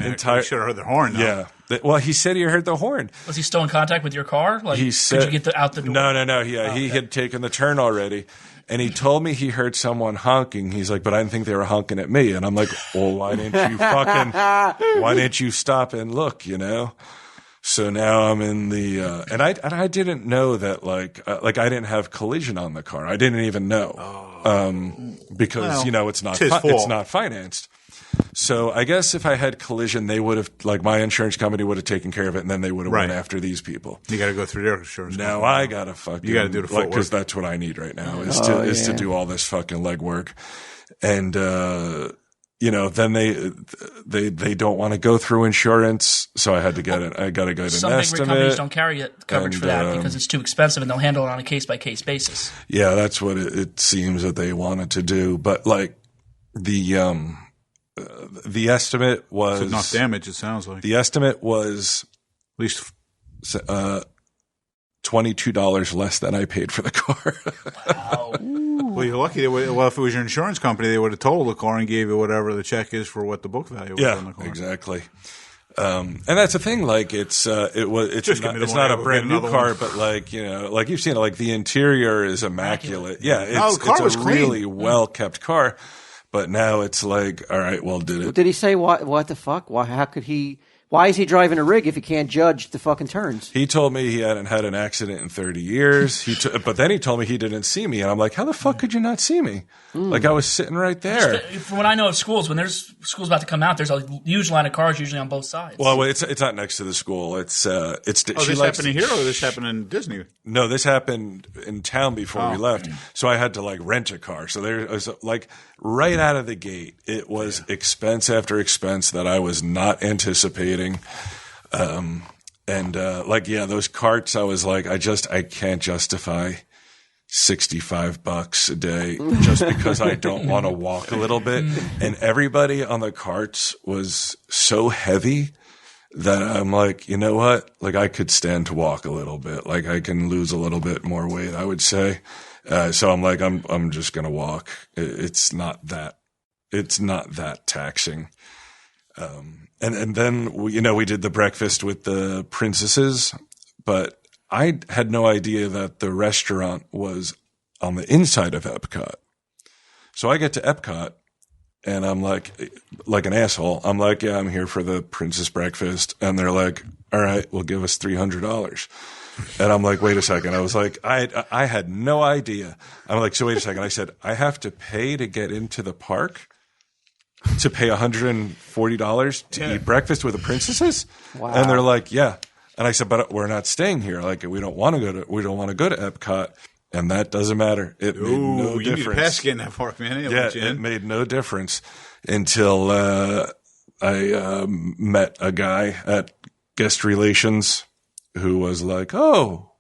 entire. You should have heard the horn, though. Yeah. Well, he said he heard the horn. Was he still in contact with your car? Like, he said, could you get out the door? No. Yeah, he had taken the turn already. And he told me he heard someone honking. He's like, but I didn't think they were honking at me. And I'm like, well, why didn't you stop and look, you know? So now I'm in the, and I didn't know that, like I didn't have collision on the car. I didn't even know, because, it's not financed. So I guess if I had collision, they would have, like, my insurance company would have taken care of it, and then they would have went after these people. You got to go through their insurance company. Now I got to fucking, you got to do the footwork, because that's what I need right now is to do all this fucking legwork. And, then they don't want to go through insurance, so I had to get it. I got to get an estimate. Some big companies don't carry coverage for that because it's too expensive, and they'll handle it on a case-by-case basis. Yeah, that's what it seems that they wanted to do. But, like, the estimate was... It's enough damage, it sounds like. The estimate was... At least... $22 less than I paid for the car. Wow. Well, you're lucky. Well, if it was your insurance company, they would have totaled the car and gave you whatever the check is for what the book value was on the car. Exactly. And that's the thing. Like, it's not a brand new car, but, like, like you've seen it, like, the interior is immaculate. Yeah, it's a really well kept car. But now it's like, all right, well, did he say what the fuck? Why is he driving a rig if he can't judge the fucking turns? He told me he hadn't had an accident in 30 years. But then he told me he didn't see me. And I'm like, how the fuck could you not see me? Like, I was sitting right there. From what I know of schools, when there's schools about to come out, there's a huge line of cars usually on both sides. Well, it's not next to the school. It's this happened here or this happened in Disney? No, this happened in town before we left. So I had to, like, rent a car. So there was, like, right out of the gate, it was expense after expense that I was not anticipating. Those carts, I was like, I can't justify $65 a day just because I don't want to walk a little bit. And everybody on the carts was so heavy that I'm like, you know what? Like, I could stand to walk a little bit. Like, I can lose a little bit more weight, I would say. So I'm like, I'm just going to walk. It's not that taxing. And then, we did the breakfast with the princesses, but I had no idea that the restaurant was on the inside of Epcot. So I get to Epcot, and I'm like an asshole. I'm like, yeah, I'm here for the princess breakfast. And they're like, all right, well, give us $300. And I'm like, wait a second. I was like, I had no idea. I'm like, so wait a second. I said, I have to pay to get into the park? To pay $140 to eat breakfast with the princesses? Wow. And they're like, yeah. And I said, but we're not staying here. Like, we don't want to go to Epcot. And that doesn't matter. It made no difference. You need a pass to get in that park, man. It made no difference until I met a guy at guest relations who was like, oh,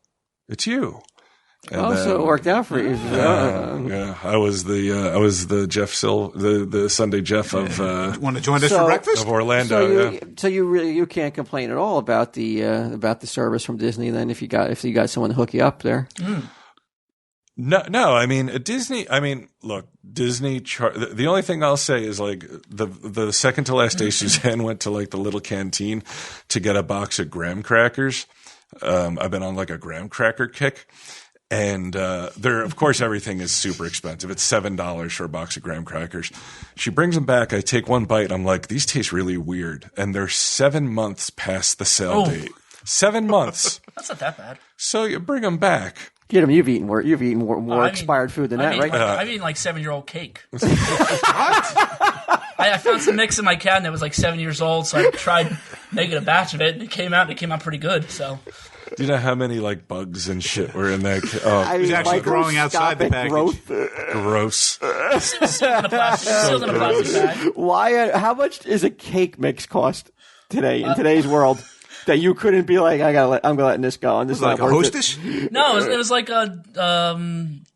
it's you. And so it worked out for you. Yeah, I was the Jeff the Sunday Jeff of. Want to join us for breakfast of Orlando? So you can't complain at all about the service from Disney then if you got someone to hook you up there. No. I mean, Disney. I mean, look, Disney. The only thing I'll say is, like, the second to last day Suzanne went to, like, the little canteen to get a box of graham crackers. I've been on, like, a graham cracker kick. And of course, everything is super expensive. It's $7 for a box of graham crackers. She brings them back. I take one bite. I'm like, these taste really weird. And they're 7 months past the sale date. 7 months. That's not that bad. So you bring them back. Get them. You've eaten more expired food than that, right? I've eaten like 7-year-old cake. What? I found some mix in my cabinet that was like 7 years old, so I tried making a batch of it, and it came out pretty good. So. Do you know how many like bugs and shit were in that? It was actually growing outside the package. Gross. Sealed in a plastic bag. Why? How much is a cake mix cost today in today's world? That you couldn't be like, I'm letting this go. And this is like a Hostess? No, it was like a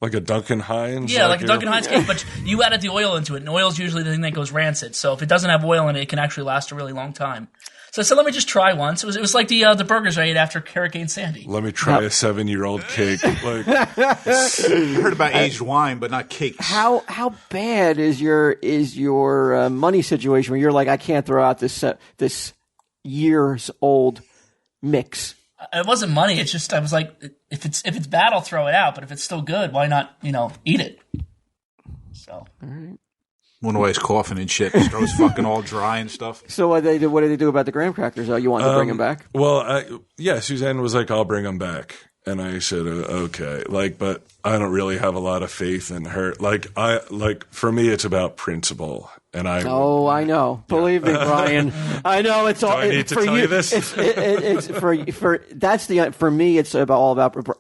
like a Duncan Hines. Yeah, like a Duncan Hines cake, but you added the oil into it, and oil is usually the thing that goes rancid. So if it doesn't have oil in it, it can actually last a really long time. So I said, let me just try one. So it was like the burgers I ate after Hurricane Sandy. Let me try a 7-year-old cake. Like, I heard about aged wine, but not cakes. How bad is your money situation where you're like, I can't throw out this years old mix? It wasn't money. It's just I was like, if it's bad, I'll throw it out. But if it's still good, why not eat it? So. All right. Wonder why he's coughing and shit. His throat's fucking all dry and stuff. So what did they do about the graham crackers? You wanted to bring them back? Well, Suzanne was like, I'll bring them back. And I said, okay. But I don't really have a lot of faith in her. For me, it's about principle. And I know. Believe me, Brian. I know it's all. Do I need to tell you this? It's for me. It's all about.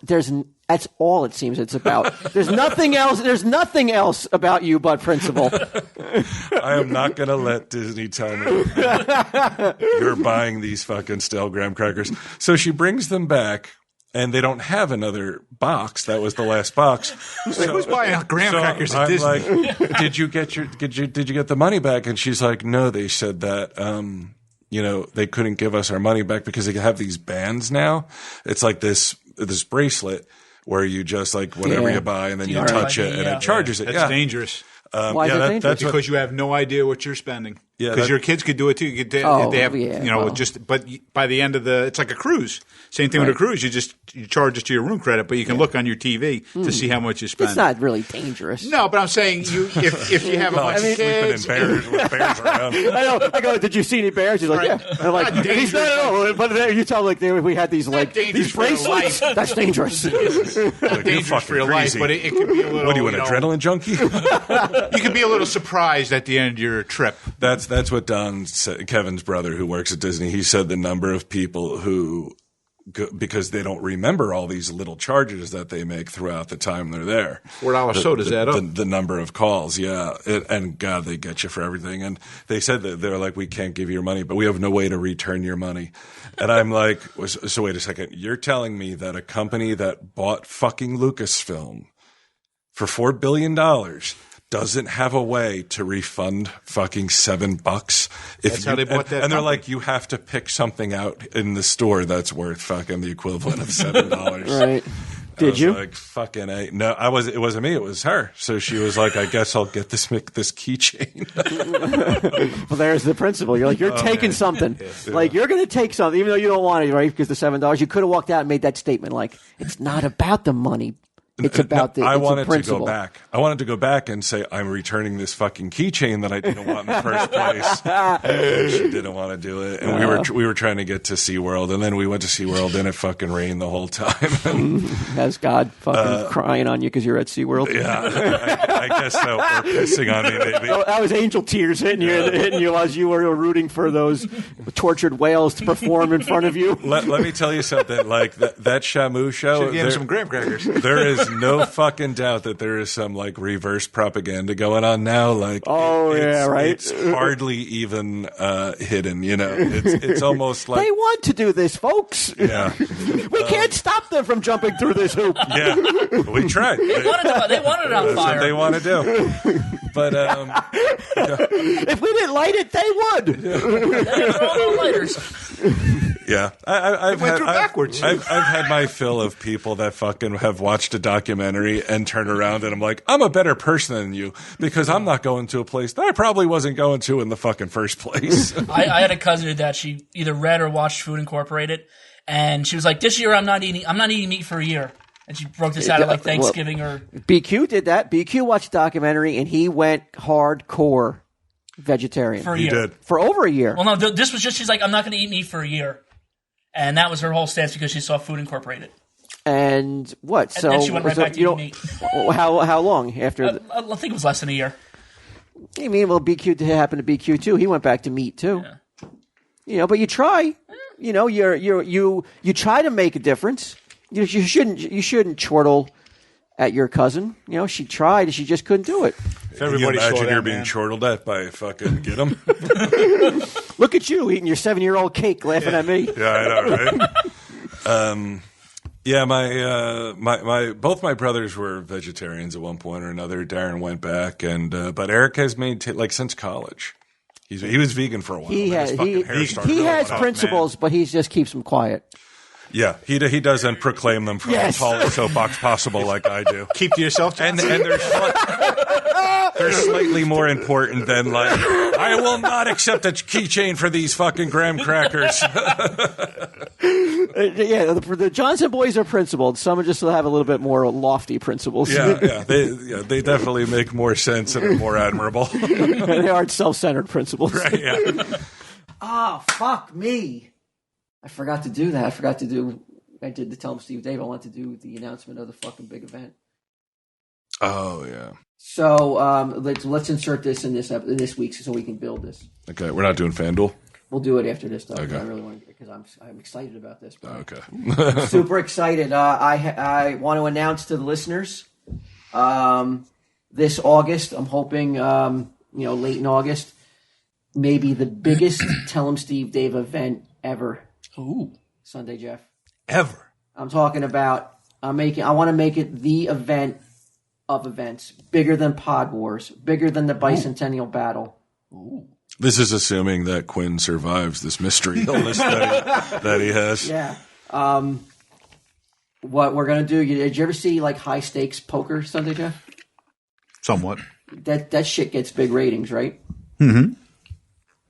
That's all it seems it's about. There's nothing else. There's nothing else about you but principle. I am not going to let Disney tell me you're buying these fucking stale graham crackers. So she brings them back. And they don't have another box. That was the last box. So, who's buying graham crackers at Disney? Like, did you get the money back? And she's like, no. They said that they couldn't give us our money back because they have these bands now. It's like this bracelet where you just like whatever you buy and then you touch it and it charges it. That's dangerous. Why is it dangerous? That's because you have no idea what you're spending. Yeah, because your kids could do it too. They have, but by the end of it's like a cruise. Same thing with a cruise. You charge it to your room credit, but you can look on your TV to see how much you spend. It's not really dangerous. No, but I'm saying if you have a bunch of kids, with bears around. I know. I go, did you see any bears? He's like, yeah. I'm like, he's not. But you tell we had these these bracelets. That's dangerous. Not dangerous for your life, but it could be a little. What are you, an adrenaline junkie? You could be a little surprised at the end of your trip. That's what Don said, Kevin's brother who works at Disney. He said the number of people who, because they don't remember all these little charges that they make throughout the time they're there. $4 sodas add up. The number of calls, and God, they get you for everything. And they said that they're like, we can't give you your money, but we have no way to return your money. And I'm like, so wait a second. You're telling me that a company that bought fucking Lucasfilm for $4 billion doesn't have a way to refund fucking $7? That's how they bought that. And they're like, you have to pick something out in the store that's worth fucking the equivalent of $7. Right. Did you? Like, fucking A. No, it wasn't me. It was her. So she was like, I guess I'll get this keychain. Well, there's the principle. You're like, you're taking something. Yeah. Like, you're going to take something, even though you don't want it, right? Because the $7, you could have walked out and made that statement. Like, it's not about the money. It's about the. I wanted to go back. I wanted to go back and say I'm returning this fucking keychain that I didn't want in the first place. And she didn't want to do it, and we were trying to get to SeaWorld, and then we went to SeaWorld, and it fucking rained the whole time. Has God fucking crying on you because you're at SeaWorld? Yeah, I guess so. Or pissing on me, maybe. That was angel tears hitting you as you were rooting for those tortured whales to perform in front of you. Let me tell you something. Like that Shamu show, should give some graham crackers. There is no fucking doubt that there is some like reverse propaganda going on now. Like, it's hardly even hidden. It's almost like they want to do this, folks. Yeah, we can't stop them from jumping through this hoop. Yeah, we tried. They wanted it on fire. That's what they want to do. But if we didn't light it, they would. They were all the lighters. Yeah, I've had my fill of people that fucking have watched a documentary and turn around and I'm like, I'm a better person than you because I'm not going to a place that I probably wasn't going to in the fucking first place. I had a cousin that she either read or watched Food Incorporated, and she was like, "This year I'm not eating meat for a year." And she broke this out at like Thanksgiving or BQ did that. BQ watched the documentary and he went hardcore vegetarian for a year. did. For over a year. Well, no, this was just she's like, I'm not going to eat meat for a year, and that was her whole stance because she saw Food Incorporated. And what? And so then she went right back to eating meat. How long after? I think it was less than a year. I mean, well, BQ happened to BQ too. He went back to meat too. Yeah. But you try. You try to make a difference. You shouldn't chortle at your cousin. She tried, she just couldn't do it. If everybody imagine you're being chortled at by fucking get 'em. Look at you eating your 7-year-old cake, laughing at me. Yeah, I know, right? Yeah, my both my brothers were vegetarians at one point or another. Darren went back, but Eric has maintained since college. He was vegan for a while. He has principles, but he just keeps them quiet. Yeah, he doesn't proclaim them from the tallest soapbox possible like I do. Keep to yourself, and they're slightly more important than I will not accept a keychain for these fucking graham crackers. The Johnson boys are principled. Some just have a little bit more lofty principles. Yeah, they definitely make more sense and are more admirable. They aren't self-centered principles. Right, yeah. Oh, fuck me. I forgot to do that. I did the Tell 'em Steve Dave. I wanted to do the announcement of the fucking big event. Oh, yeah. So let's insert this in this week so we can build this. Okay, we're not doing FanDuel? We'll do it after this, though. Okay. I really want to, because I'm excited about this. Okay. I'm super excited. I want to announce to the listeners this August, I'm hoping, late in August, maybe the biggest Tell 'em Steve Dave event ever. Ooh. Sunday, Jeff. Ever. I'm talking about, I want to make it the event of events. Bigger than Pod Wars. Bigger than the Bicentennial Battle. Ooh. This is assuming that Quinn survives this mystery illness that he has. Yeah. What we're going to do, did you ever see high stakes poker Sunday, Jeff? Somewhat. That shit gets big ratings, right? Mm-hmm.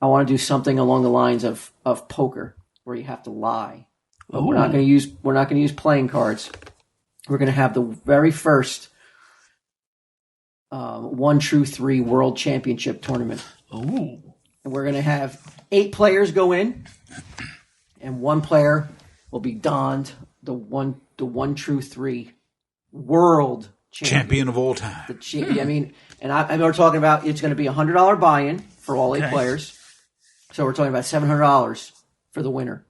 I want to do something along the lines of poker where you have to lie. But we're not going to use playing cards. We're going to have the very first 1 True 3 World Championship tournament. Ooh. And we're going to have 8 players go in, and 1 player will be donned the 1 True 3 World Champion of all time. And we're talking about it's going to be $100 buy-in for all 8 players. So we're talking about $700 for the winner.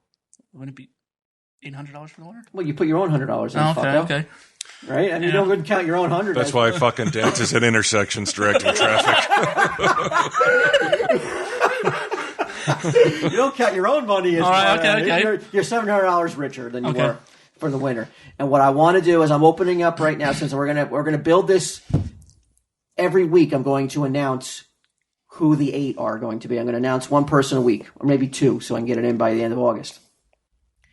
Wouldn't it be $800 for the winner? Well, you put your own $100 in. Okay. Right? And you don't count your own 100. That's why fucking dances at intersections directing traffic. You don't count your own money as okay. You're $700 richer than you were for the winner. And what I want to do is I'm opening up right now, since we're gonna build this every week. I'm going to announce who the 8 are going to be. I'm going to announce 1 person a week, or maybe 2, so I can get it in by the end of August.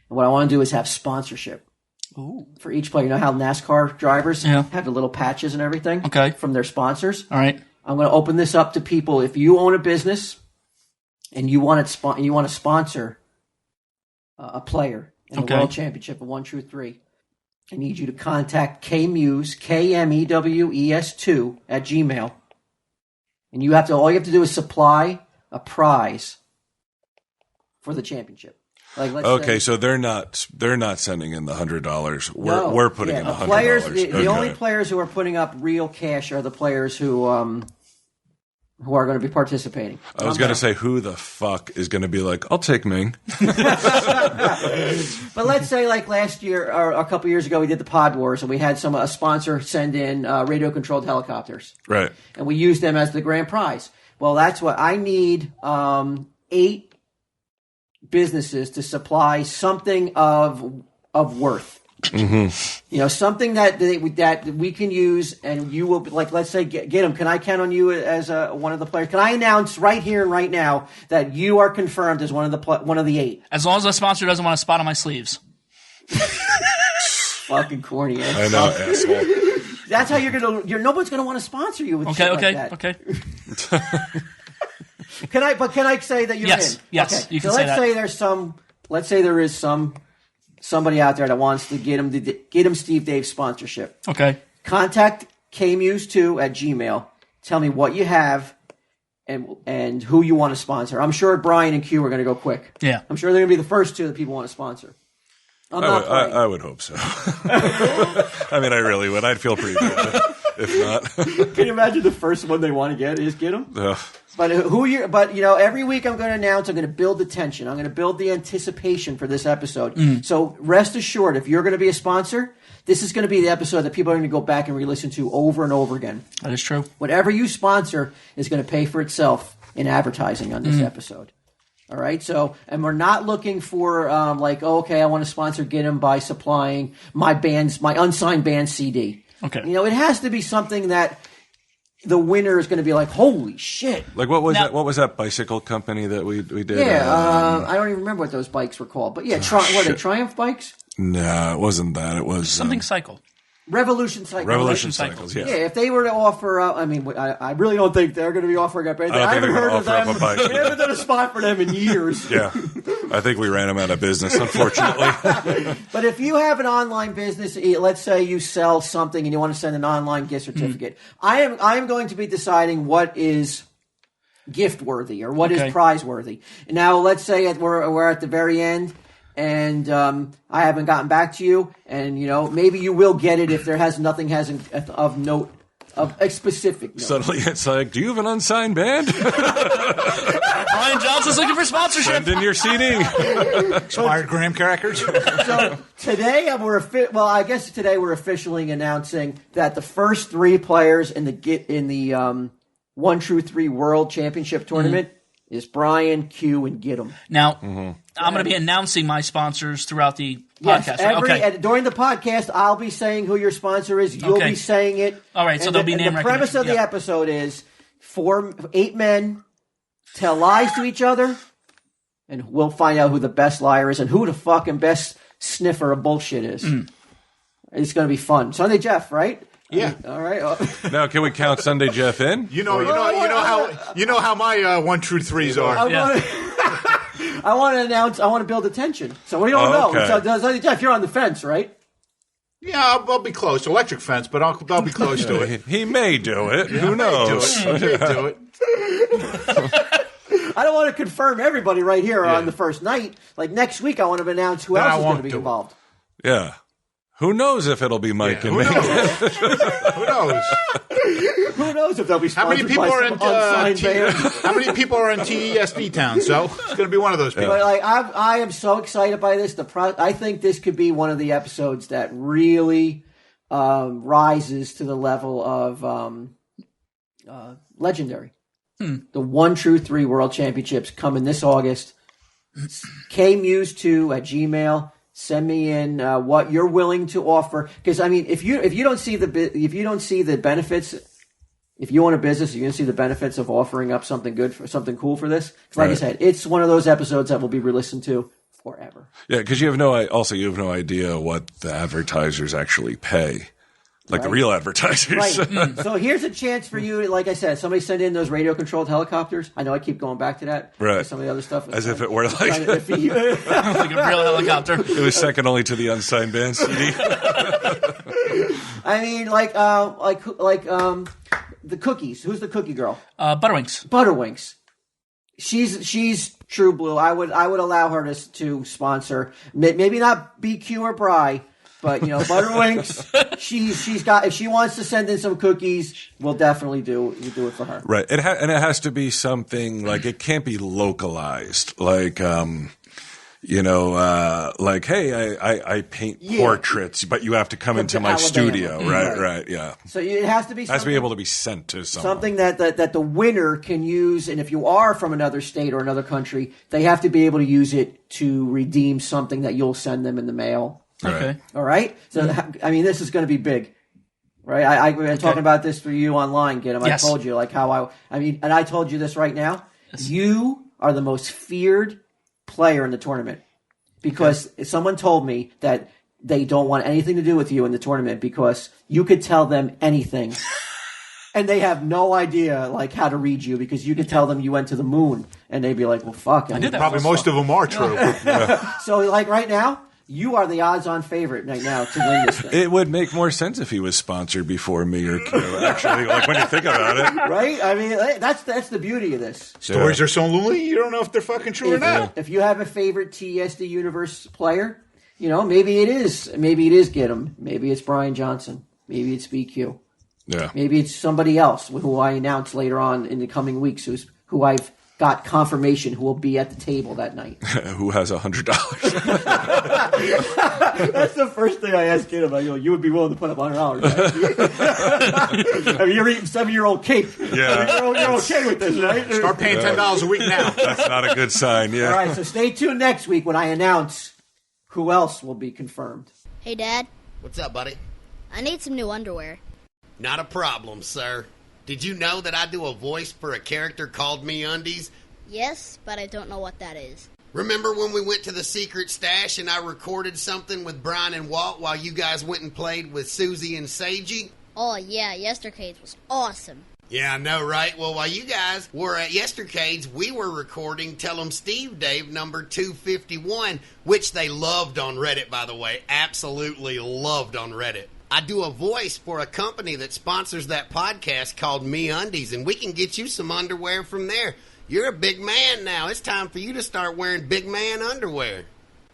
And what I want to do is have sponsorship. Ooh. For each player. You know how NASCAR drivers have the little patches and everything from their sponsors? All right. I'm going to open this up to people. If you own a business and you want to sponsor a player in the World Championship of 1 True 3, I need you to contact KMEWS, KMEWES2 at Gmail. And all you have to do is supply a prize for the championship. So they're not sending in the $100. We're putting in the $100. Players, the only players who are putting up real cash are the players who are going to be participating. I was going to say, who the fuck is going to be like, I'll take Ming. But let's say last year or a couple years ago, we did the Pod Wars and we had a sponsor send in radio controlled helicopters. Right. And we used them as the grand prize. Well, that's what I need. 8 businesses to supply something of worth. Mm-hmm. Something that we can use, and you will let's say get them. Can I count on you as one of the players? Can I announce right here and right now that you are confirmed as one of the 8? As long as the sponsor doesn't want a spot on my sleeves. Fucking corny. I know, asshole. That's how nobody's gonna want to sponsor you with shit like that. Okay. Can I say that you're in? Yes, okay. You can say that. Let's say there is some somebody out there that wants to get him Steve Dave sponsorship. Okay. Contact kmuse2@gmail. Tell me what you have and who you want to sponsor. I'm sure Brian and Q are going to go quick. Yeah. I'm sure they're going to be the first two that people want to sponsor. I would hope so. I mean, I really would. I'd feel pretty good if not. Can you imagine the first one they want to get is get them? But every week I'm going to announce, I'm going to build the tension. I'm going to build the anticipation for this episode. So rest assured, if you're going to be a sponsor, this is going to be the episode that people are going to go back and re-listen to over and over again. That is true. Whatever you sponsor is going to pay for itself in advertising on this episode. All right, so, and we're not looking for, I want to sponsor Get 'em by supplying my unsigned band CD. Okay. It has to be something that the winner is going to be like, holy shit. Like, what was that? What was that bicycle company that we did? Yeah, I don't even remember what those bikes were called. But yeah, were they Triumph bikes? No, it wasn't that. It was something cycle. Revolution Cycles. Revolution Cycles, yeah. Yeah, if they were to offer up, I really don't think they're going to be offering up anything. I haven't heard of them. We haven't done a spot for them in years. Yeah. I think we ran them out of business, unfortunately. But if you have an online business, let's say you sell something and you want to send an online gift certificate, I am going to be deciding what is gift worthy or what is prize worthy. Now, let's say we're at the very end. And I haven't gotten back to you, and maybe you will get it if nothing has of note, of a specific note. Suddenly it's like, do you have an unsigned band? Brian Johnson's looking for sponsorship. Send in your CD. Expired graham crackers. So today we're officially announcing that the first three players in the 1 True 3 World Championship tournament is Brian, Q, and Get 'em. Now, I'm going to be announcing my sponsors throughout the podcast. Yes, during the podcast, I'll be saying who your sponsor is. You'll be saying it. All right, so there'll be name recognition. The premise of the episode is 8 men tell lies to each other, and we'll find out who the best liar is and who the fucking best sniffer of bullshit is. It's going to be fun. Sunday Jeff, right? Yeah. All right. Now, can we count Sunday Jeff in? You know how my 1 True 3s are. I want to build attention. So we don't know. Okay. So Sunday Jeff, you're on the fence, right? Yeah, I'll be close. Electric fence, but I'll be close to it. He may do it. Yeah, who knows? He may do it. I don't want to confirm everybody right here on the first night. Like next week, I want to announce who else is going to be involved. Yeah. Who knows if it'll be Mike and me? Who knows? Who knows if they'll be How many sponsored people by are some in unsigned band? How many people are in TESD town? So it's going to be one of those people. But I am so excited by this. I think this could be one of the episodes that really rises to the level of legendary. The 1 True 3 World Championships coming this August. kmuse2@gmail. Send me in what you're willing to offer, because I mean, if you don't see the benefits, if you own a business, you're going to see the benefits of offering up something cool for this. Like I said, it's one of those episodes that will be re-listened to forever. Yeah, because you have no idea what the advertisers actually pay. Like the real advertisers. Right. So here's a chance for you. Like I said, somebody send in those radio-controlled helicopters. I know I keep going back to that. Right. Some of the other stuff. As if it were like like a real helicopter. It was second only to the unsigned band CD. I mean, the cookies. Who's the cookie girl? Butterwinks. She's true blue. I would allow her to sponsor. Maybe not BQ or Bry. But Butterwinks, she's got. If she wants to send in some cookies, we'll definitely do it for her. Right, and it has to be something like it can't be localized. Like, hey, I paint portraits, but you have to come into my studio. Right, yeah. So it has to be. It has to be able to be sent to someone. Something that the winner can use, and if you are from another state or another country, they have to be able to use it to redeem something that you'll send them in the mail. Okay. All right. So, I mean, this is going to be big, right? I've been talking about this for you online, Get 'em. I told you, and I told you this right now. Yes. You are the most feared player in the tournament because someone told me that they don't want anything to do with you in the tournament because you could tell them anything. And they have no idea, how to read you because you could tell them you went to the moon, and they'd be like, well, fuck. Probably most of them are true. So, right now, You are the odds-on favorite right now to win this thing. It would make more sense if he was sponsored before me or Q. Actually, like when you think about it, right? I mean, that's the beauty of this. Stories are so lonely, you don't know if they're fucking true or not. If you have a favorite TSD Universe player, maybe it is Get 'em. Maybe it's Brian Johnson. Maybe it's BQ. Yeah. Maybe it's somebody else who I announce later on in the coming weeks, who I've got confirmation who will be at the table that night. Who has $100? That's the first thing I ask him. I go, you would be willing to put up $100, right? I mean, you're eating 7-year-old cake. Yeah. You're okay with this, right? Start paying $10 a week now. That's not a good sign, yeah. All right, so stay tuned next week when I announce who else will be confirmed. Hey, Dad. What's up, buddy? I need some new underwear. Not a problem, sir. Did you know that I do a voice for a character called MeUndies? Yes, but I don't know what that is. Remember when we went to the secret stash and I recorded something with Brian and Walt while you guys went and played with Susie and Seiji? Oh, yeah, Yestercades was awesome. Yeah, I know, right? Well, while you guys were at Yestercades, we were recording Tell 'em Steve Dave number 251, which they loved on Reddit, by the way. Absolutely loved on Reddit. I do a voice for a company that sponsors that podcast called MeUndies, and we can get you some underwear from there. You're a big man now. It's time for you to start wearing big man underwear.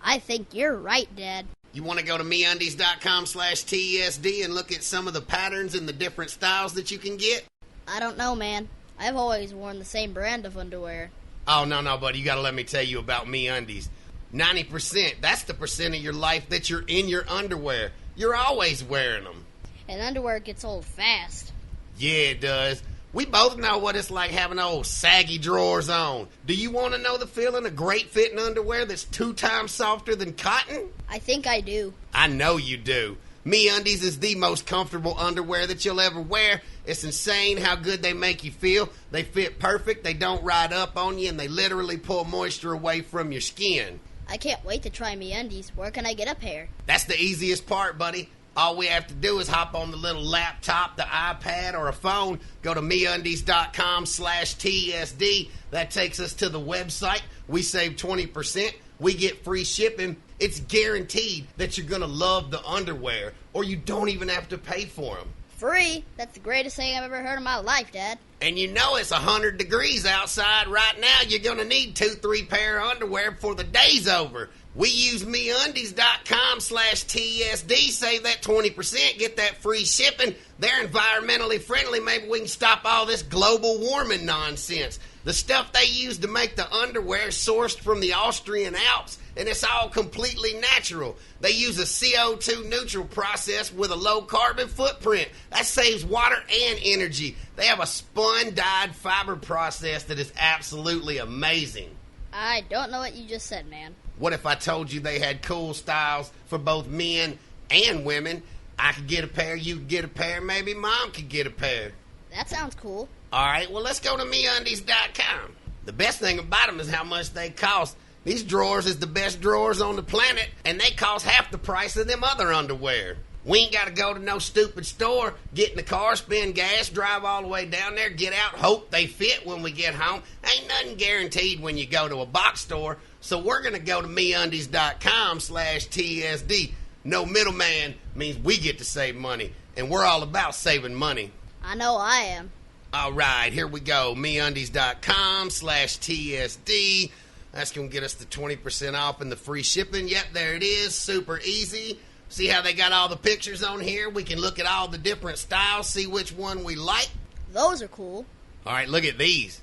I think you're right, Dad. You want to go to MeUndies.com/TESD and look at some of the patterns and the different styles that you can get? I don't know, man. I've always worn the same brand of underwear. Oh, no, buddy. You got to let me tell you about MeUndies. 90%. That's the percent of your life that you're in your underwear. You're always wearing them. And underwear gets old fast. Yeah, it does. We both know what it's like having old saggy drawers on. Do you want to know the feeling of great fitting underwear that's 2 times softer than cotton? I think I do. I know you do. MeUndies is the most comfortable underwear that you'll ever wear. It's insane how good they make you feel. They fit perfect, they don't ride up on you, and they literally pull moisture away from your skin. I can't wait to try MeUndies. Where can I get a pair? That's the easiest part, buddy. All we have to do is hop on the little laptop, the iPad, or a phone, go to MeUndies.com/TSD. That takes us to the website. We save 20%. We get free shipping. It's guaranteed that you're going to love the underwear, or you don't even have to pay for them. Free? That's the greatest thing I've ever heard in my life, Dad. And you know it's 100 degrees outside right now. You're going to need 2-3 pair of underwear before the day's over. We use MeUndies.com/TSD. Save that 20%. Get that free shipping. They're environmentally friendly. Maybe we can stop all this global warming nonsense. The stuff they use to make the underwear is sourced from the Austrian Alps, and it's all completely natural. They use a CO2 neutral process with a low carbon footprint. That saves water and energy. They have a spun dyed fiber process that is absolutely amazing. I don't know what you just said, man. What if I told you they had cool styles for both men and women? I could get a pair, you could get a pair, maybe Mom could get a pair. That sounds cool. All right, well, let's go to MeUndies.com. The best thing about them is how much they cost. These drawers is the best drawers on the planet, and they cost half the price of them other underwear. We ain't got to go to no stupid store, get in the car, spend gas, drive all the way down there, get out, hope they fit when we get home. Ain't nothing guaranteed when you go to a box store, so we're going to go to MeUndies.com/TSD. No middleman means we get to save money, and we're all about saving money. I know I am. All right, here we go. MeUndies.com/TSD. That's going to get us the 20% off and the free shipping. Yep, there it is. Super easy. See how they got all the pictures on here? We can look at all the different styles, see which one we like. Those are cool. All right, look at these.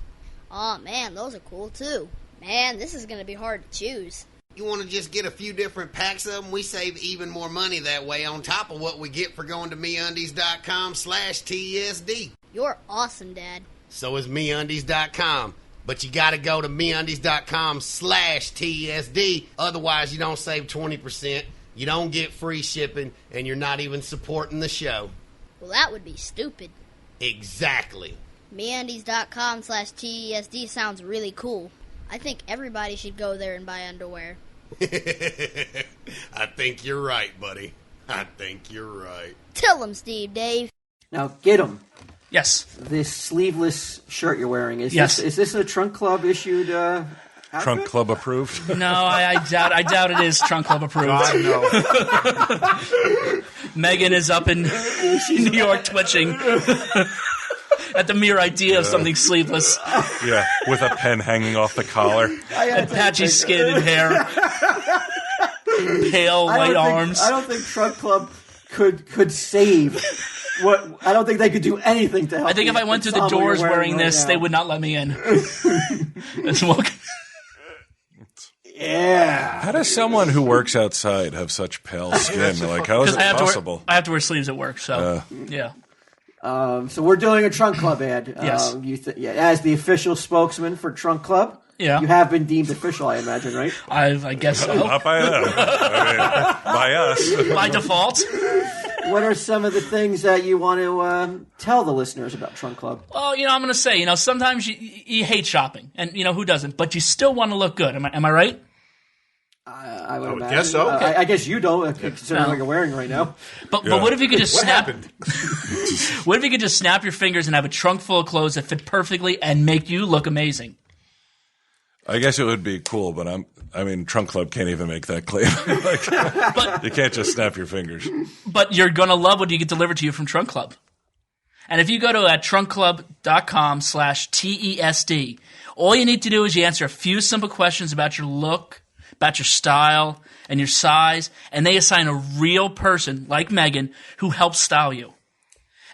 Oh, man, those are cool, too. Man, this is going to be hard to choose. You want to just get a few different packs of them? We save even more money that way on top of what we get for going to MeUndies.com/TSD. You're awesome, Dad. So is MeUndies.com. But you got to go to MeUndies.com/TSD. Otherwise, you don't save 20%. You don't get free shipping, and you're not even supporting the show. Well, that would be stupid. Exactly. MeUndies.com/TSD sounds really cool. I think everybody should go there and buy underwear. I think you're right, buddy. I think you're right. Tell them, Steve Dave. Now, get them. Yes. This sleeveless shirt you're wearing, is Yes. this a Trunk Club issued Trunk Club approved? No, I doubt it is Trunk Club approved. God, no. Megan is up in New York twitching at the mere idea of something sleeveless. Yeah, with a pen hanging off the collar. And patchy skin and hair. Pale white arms. I don't think Trunk Club could save. I don't think they could do anything to help. I think if I went through the doors wearing this, they would not let me in. Yeah. How does someone who works outside have such pale skin? Like, how is it possible? I have to wear sleeves at work, so yeah. So we're doing a Trunk Club ad. Yes. As the official spokesman for Trunk Club. Yeah. You have been deemed official, I imagine, right? I guess so. Not by them. I mean, by us. By default. What are some of the things that you want to tell the listeners about Trunk Club? Well, I'm going to say, sometimes you hate shopping, and who doesn't? But you still want to look good. Am I right? I would imagine. guess so. I guess you don't, considering what you're wearing right now. But what if you could just What snap? happened? What if you could just snap your fingers and have a trunk full of clothes that fit perfectly and make you look amazing? I guess it would be cool, but Trunk Club can't even make that claim. But you can't just snap your fingers. But you're going to love what you get delivered to you from Trunk Club. And if you go to trunkclub.com/TESD, all you need to do is you answer a few simple questions about your look, about your style, and your size, and they assign a real person like Megan who helps style you.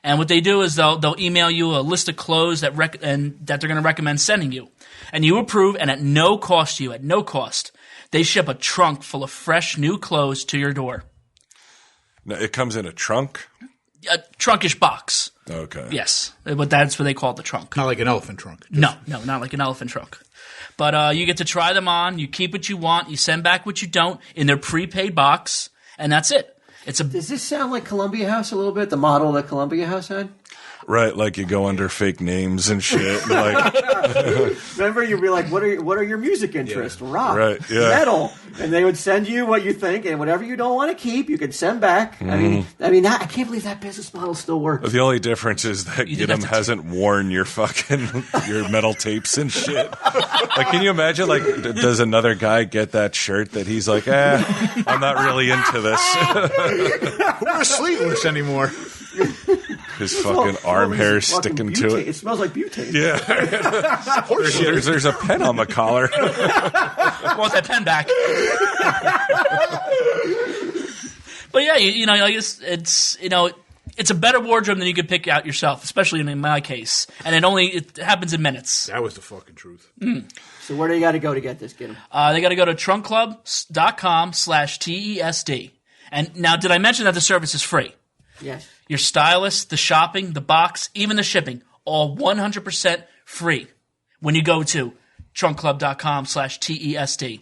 And what they do is they'll email you a list of clothes that they're going to recommend sending you. And you approve, and at no cost to you, they ship a trunk full of fresh new clothes to your door. Now, it comes in a trunk? A trunkish box. Okay. Yes, but that's what they call the trunk. Not like an elephant trunk. No, not like an elephant trunk. But you get to try them on. You keep what you want. You send back what you don't in their prepaid box, and that's it. Does this sound like Columbia House a little bit? The model that Columbia House had? Right, like you go under fake names and shit. Like, remember, you'd be like, "What are your music interests? Yeah. Rock, right, yeah. metal," and they would send you what you think, and whatever you don't want to keep, you could send back. I can't believe that business model still works. The only difference is that Gidim hasn't worn your your metal tapes and shit. Like, can you imagine? Like, does another guy get that shirt that he's like, I'm not really into this. Who are sleeveless anymore? His fucking arm hair sticking butane. to it. It smells like butane. Yeah. there's a pen on the collar. Want that pen back. But yeah, it's a better wardrobe than you could pick out yourself, especially in my case. And it happens in minutes. That was the fucking truth. So where do you got to go to get this, Gidim? They got to go to trunkclub.com/TESD. And now, did I mention that the service is free? Yes. Your stylist, the shopping, the box, even the shipping, all 100% free when you go to trunkclub.com/TESD.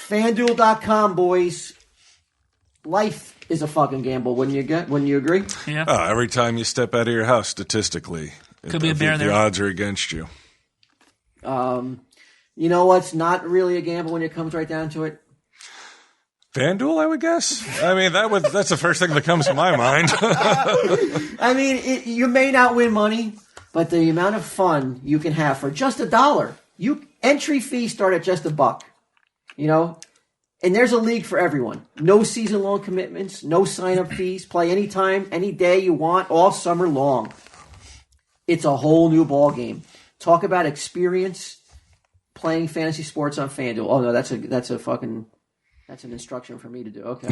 FanDuel.com, boys. Life is a fucking gamble, wouldn't you agree? Yeah. Every time you step out of your house, statistically, could be a bear there. The odds are against you. You know what's not really a gamble when it comes right down to it? FanDuel, I would guess. I mean, that's the first thing that comes to my mind. I mean, you may not win money, but the amount of fun you can have for just $1. Entry fees start at just $1. And there's a league for everyone. No season-long commitments, no sign-up fees. Play anytime, any day you want, all summer long. It's a whole new ball game. Talk about experience playing fantasy sports on FanDuel. Oh no, that's an instruction for me to do. Okay.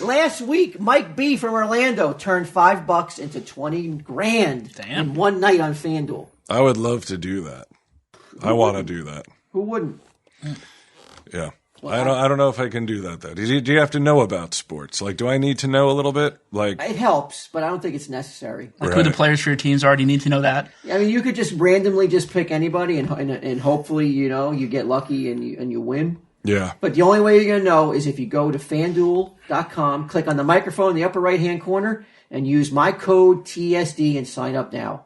Last week, Mike B from Orlando turned $5 into $20,000 in one night on FanDuel. I would love to do that. I want to do that. Who wouldn't? Yeah. Well, I don't know if I can do that, though. Do you have to know about sports? Like, do I need to know a little bit? Like, it helps, but I don't think it's necessary. Like who the players for your teams are, do you need to know that? I mean, you could just randomly just pick anybody, and hopefully, you get lucky and you win. Yeah. But the only way you're going to know is if you go to FanDuel.com, click on the microphone in the upper right-hand corner, and use my code TSD and sign up now.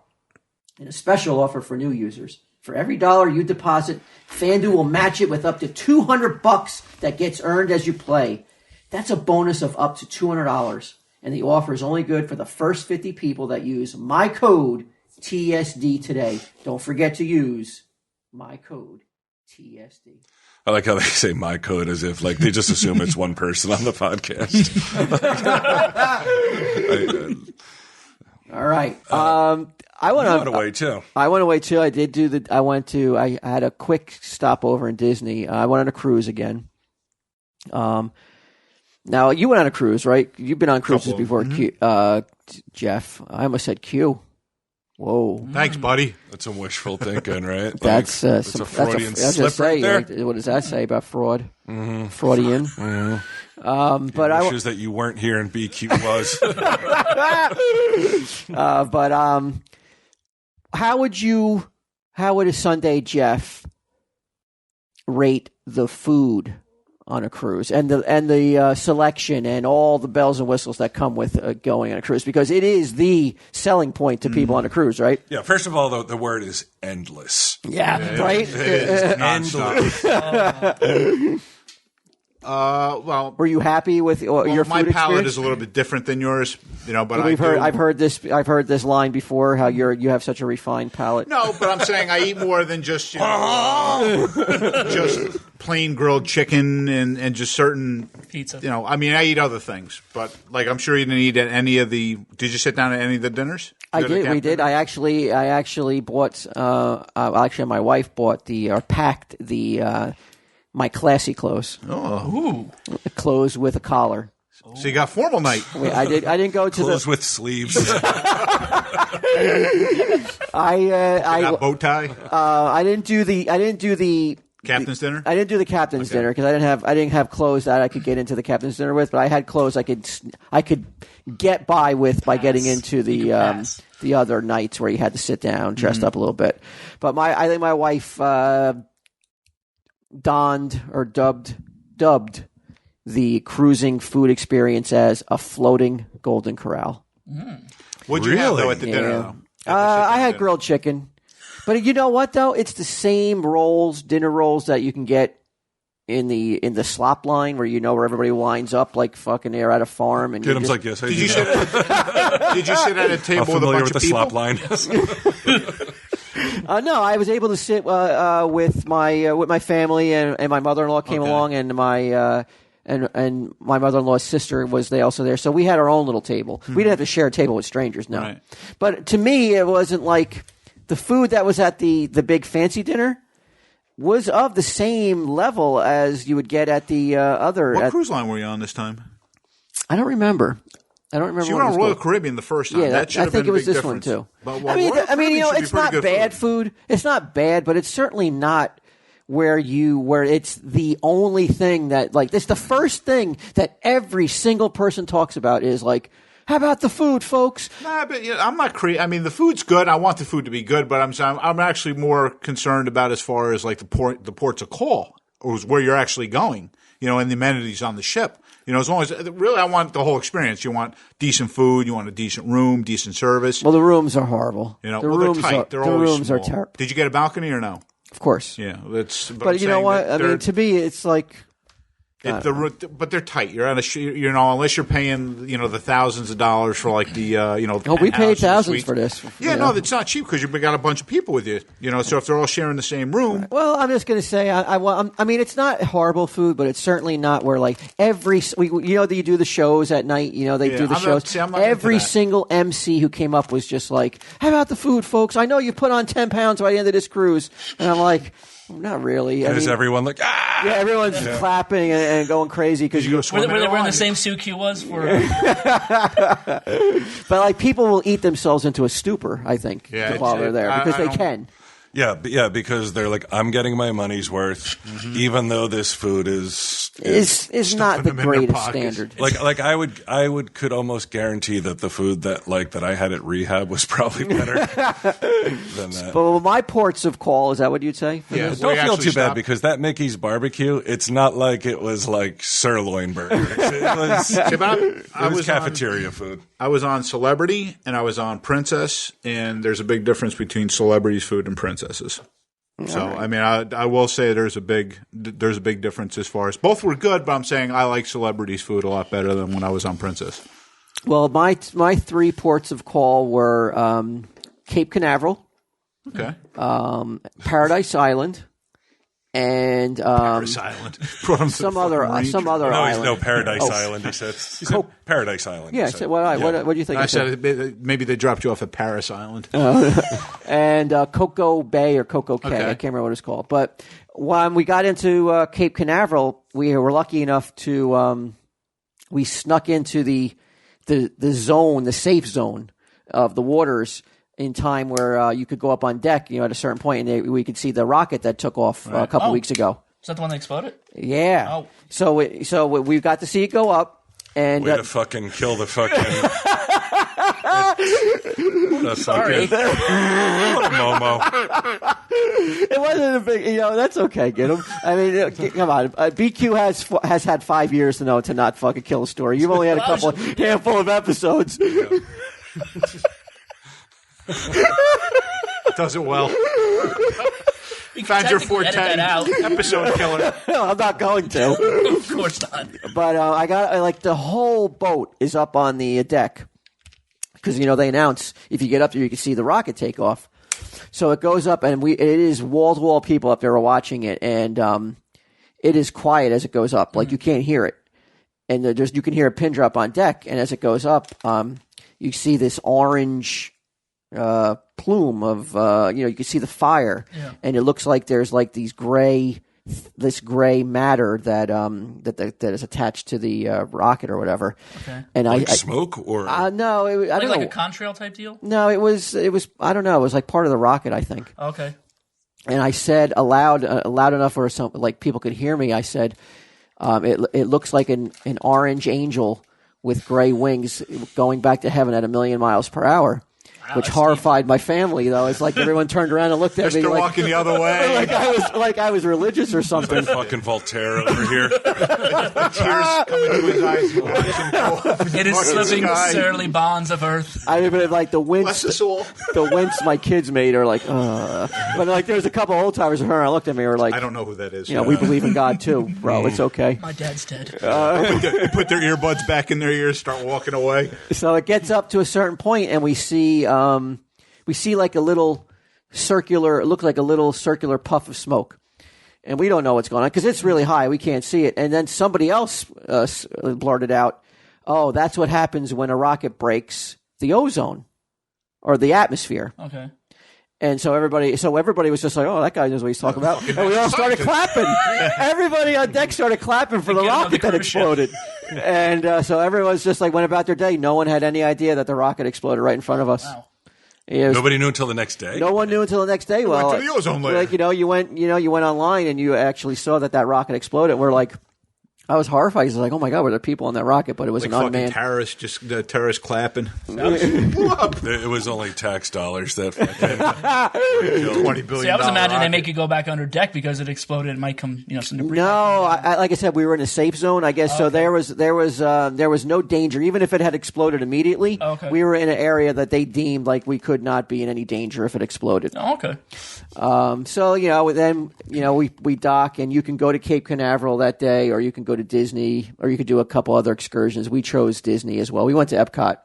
And a special offer for new users. For every $1 you deposit, FanDuel will match it with up to $200 that gets earned as you play. That's a bonus of up to $200. And the offer is only good for the first 50 people that use my code TSD today. Don't forget to use my code. TSD. I like how they say my code as if like they just assume it's one person on the podcast. All right. I went away too. I went away too. I did do I had a quick stopover in Disney. I went on a cruise again. Now you went on a cruise, right? You've been on cruises before, Jeff. I almost said Q. Whoa! Thanks, buddy. That's some wishful thinking, right? That's a Freudian slip right there. What does that say about fraud? Mm-hmm. Freudian. Mm-hmm. But I wishes that you weren't here and BQ was. How would a Sunday Jeff rate the food on a cruise and the selection and all the bells and whistles that come with going on a cruise, because it is the selling point to people on a cruise, right? Yeah. First of all, the word is endless. Yeah, right. It is endless. Well, were you happy with your food my palate experience? is a little bit different than yours, but I've heard this line before, how you have such a refined palate. No, but I'm saying I eat more than just just plain grilled chicken and just certain pizza. I mean, I eat other things, but like I'm sure you didn't eat at any of the. Did you sit down at any of the dinners? I did. We did. I actually bought. Actually, my wife bought packed my classy clothes. Oh, clothes with a collar. So you got formal night. Wait, I didn't go to clothes with sleeves. I got bow tie. I didn't do the captain's dinner. I didn't do the captain's dinner because I didn't have clothes that I could get into the captain's dinner with, but I had clothes I could get by with by getting into the other nights where you had to sit down, dressed up a little bit. But I think my wife dubbed the cruising food experience as a floating Golden Corral. What'd you have though at the dinner? Though? I had grilled chicken, but you know what though? It's the same dinner rolls that you can get in the slop line where where everybody lines up like fucking they're at a farm. And Jim's like, yes, did you sit at a table with a bunch of people? Slop line. No, I was able to sit with my family, and my mother-in-law came along, and my and my mother-in-law's sister was also there. So we had our own little table. We didn't have to share a table with strangers, no. Right. But to me, it wasn't like the food that was at the big fancy dinner was of the same level as you would get at the other. What cruise line were you on this time? I don't remember. So you were on Royal Caribbean the first time. Yeah, that I think it was this difference. one too. But, I mean, it's not bad food. It's not bad, but it's certainly not where it's the only thing that it's the first thing that every single person talks about is like, how about the food, folks? Nah, but I'm not crazy. I mean, the food's good. I want the food to be good, but I'm actually more concerned about as far as like the ports of call, or where you're actually going, and the amenities on the ship. As long as really, I want the whole experience. You want decent food, you want a decent room, decent service. Well, the rooms are horrible. They're tight. They're always rooms small. are terrible. Did you get a balcony or no? Of course. Yeah, but you know what? I mean, to me, it's like. But they're tight. You're on unless you're paying the thousands of dollars for like the Oh, we paid thousands for this. Yeah, no, it's not cheap because you've got a bunch of people with you. So if they're all sharing the same room. Well, I'm just going to say, I mean, it's not horrible food, but it's certainly not where like that you do the shows at night. They do the shows. Every single MC who came up was just like, "How about the food, folks? I know you put on 10 pounds by the end of this cruise," and I'm like. Not really. Is everyone like, ah? Yeah, everyone's clapping and going crazy because you go swimming. Were they in the same suit Q was for? But people will eat themselves into a stupor, I think, while they're there because they can. Yeah, because they're like, I'm getting my money's worth, even though this food is not the greatest standard. Like I could almost guarantee that the food that I had at rehab was probably better than that. But my ports of call, is that what you'd say? Yeah, don't feel too bad because that Mickey's barbecue, it's not like it was like sirloin burgers. It was cafeteria food. I was on Celebrity and I was on Princess, and there's a big difference between Celebrity's food and Princess's. So I mean, I will say there's a big difference as far as both were good, but I'm saying I like Celebrity's food a lot better than when I was on Princess. Well, my 3 ports of call were Cape Canaveral, okay, Paradise Island, and Paris Island. Brought him to some the other fucking range. No, island. no, Paradise Island. He said. He said Paradise Island. Yeah. He said. So what do you think? I said maybe they dropped you off at Paris Island. And Coco Bay or Coco Cay. Okay. I can't remember what it's called. But when we got into Cape Canaveral, we were lucky enough to we snuck into the zone, the safe zone of the waters in time where you could go up on deck, at a certain point, and we could see the rocket that took off a couple weeks ago. Is that the one that exploded? Yeah. Oh. So we got to see it go up, and Way to fucking kill the fucking. Sorry. What a Momo. it wasn't a big. That's okay. Get him. I mean, come on. BQ has had 5 years to know to not fucking kill a story. You've only had a handful of episodes. Does it well. We Found your technically edit that 410 out. episode killer. No, I'm not going to. Of course not. But I got the whole boat is up on the deck because they announce if you get up there you can see the rocket take off. So it goes up and it is wall to wall people up there watching it, and it is quiet as it goes up, like you can't hear it, and you can hear a pin drop on deck, and as it goes up, you see this orange plume of you can see the fire, and it looks like there's like this gray matter that is attached to the rocket or whatever. Okay. And like smoke or no, I don't know, like a contrail type deal. No, it was I don't know. It was like part of the rocket, I think. Okay. And I said loud enough where something like people could hear me. I said, it looks like an orange angel with gray wings going back to heaven at 1,000,000 miles per hour. Wow, which horrified my family, though. It's like everyone turned around and looked at me They're like walking the other way. like I was religious or something. fucking Voltaire over here. Tears coming to his eyes. It is slipping surly bonds of earth. I mean, like the Bless us all. the wince my kids made are like, but like there's a couple old timers in her. And I looked at me, and were like, I don't know who that is. we believe in God too, bro. It's okay. My dad's dead. They put their earbuds back in their ears, start walking away. So it gets up to a certain point, and we see like a little circular. It looked like a little circular puff of smoke, and we don't know what's going on because it's really high. We can't see it. And then somebody else blurted out, "Oh, that's what happens when a rocket breaks the ozone or the atmosphere." Okay. And so everybody was just like, "Oh, that guy knows what he's talking about," and we all started clapping. Everybody on deck started clapping for the rocket that exploded, and so everyone's just like went about their day. No one had any idea that the rocket exploded right in front of us. Wow. Nobody knew until the next day. No one knew until the next day. Well, went to the ozone layer. Like you went online and you actually saw that rocket exploded. We're like, I was horrified. He's like, "Oh my god, were there people on that rocket?" But it was Like an fucking unmanned. terrorists, just the terrorists clapping. It was only tax dollars that fucking $20 billion. See, I was imagining they rocket. make you go back under deck because it exploded. It might come, some debris. No, like I said, we were in a safe zone. I guess so. There was no danger, even if it had exploded immediately. Okay. We were in an area that they deemed like we could not be in any danger if it exploded. Oh, okay. So then we dock, and you can go to Cape Canaveral that day, or you can go to Disney, or you could do a couple other excursions. We chose Disney as well. We went to Epcot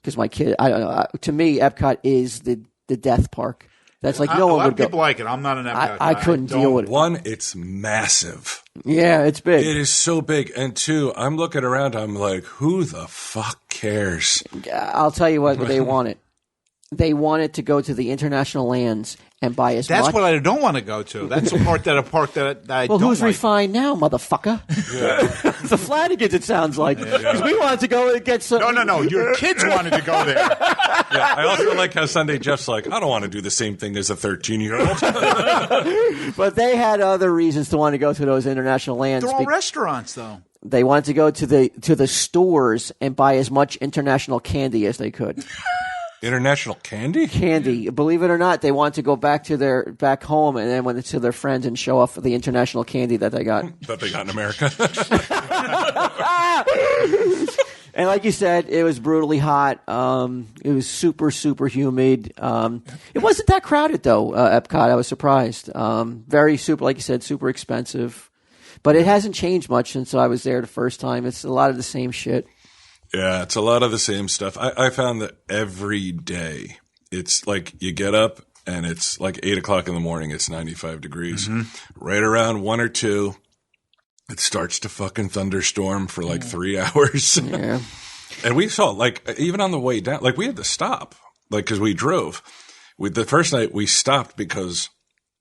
because my kid. I don't know. To me, Epcot is the death park. That's like no a one lot would of go. people like it. I'm not an Epcot I guy. couldn't deal with it. One, it's massive. Yeah, it's big. It is so big. And two, I'm looking around, I'm like, who the fuck cares? I'll tell you what they wanted. They wanted to go to the international lands and buy as much. That's what I don't want to go to. That's the part that I Well, don't who's like. refined now, motherfucker? The Flanagans, it sounds like. Because we wanted to go and get some. No. Your kids wanted to go there. Yeah, I also like how Sunday Jeff's like, I don't want to do the same thing as a 13-year-old. But they had other reasons to want to go to those international lands. They're all restaurants, though. They wanted to go to the stores and buy as much international candy as they could. International candy? Candy. Believe it or not, they want to go back home and then went to their friends and show off the international candy that they got. That they got in America. And like you said, it was brutally hot. It was super, super humid. It wasn't that crowded, though, Epcot. I was surprised. Very super, like you said, super expensive. But it hasn't changed much since I was there the first time. It's a lot of the same shit. Yeah, it's a lot of the same stuff. I found that every day it's like you get up and it's like 8 o'clock in the morning. It's 95 degrees. Mm-hmm. Right around 1 or 2, it starts to fucking thunderstorm for like 3 hours. Yeah. And we saw, like, even on the way down, like, we had to stop, like, because we drove. The first night we stopped because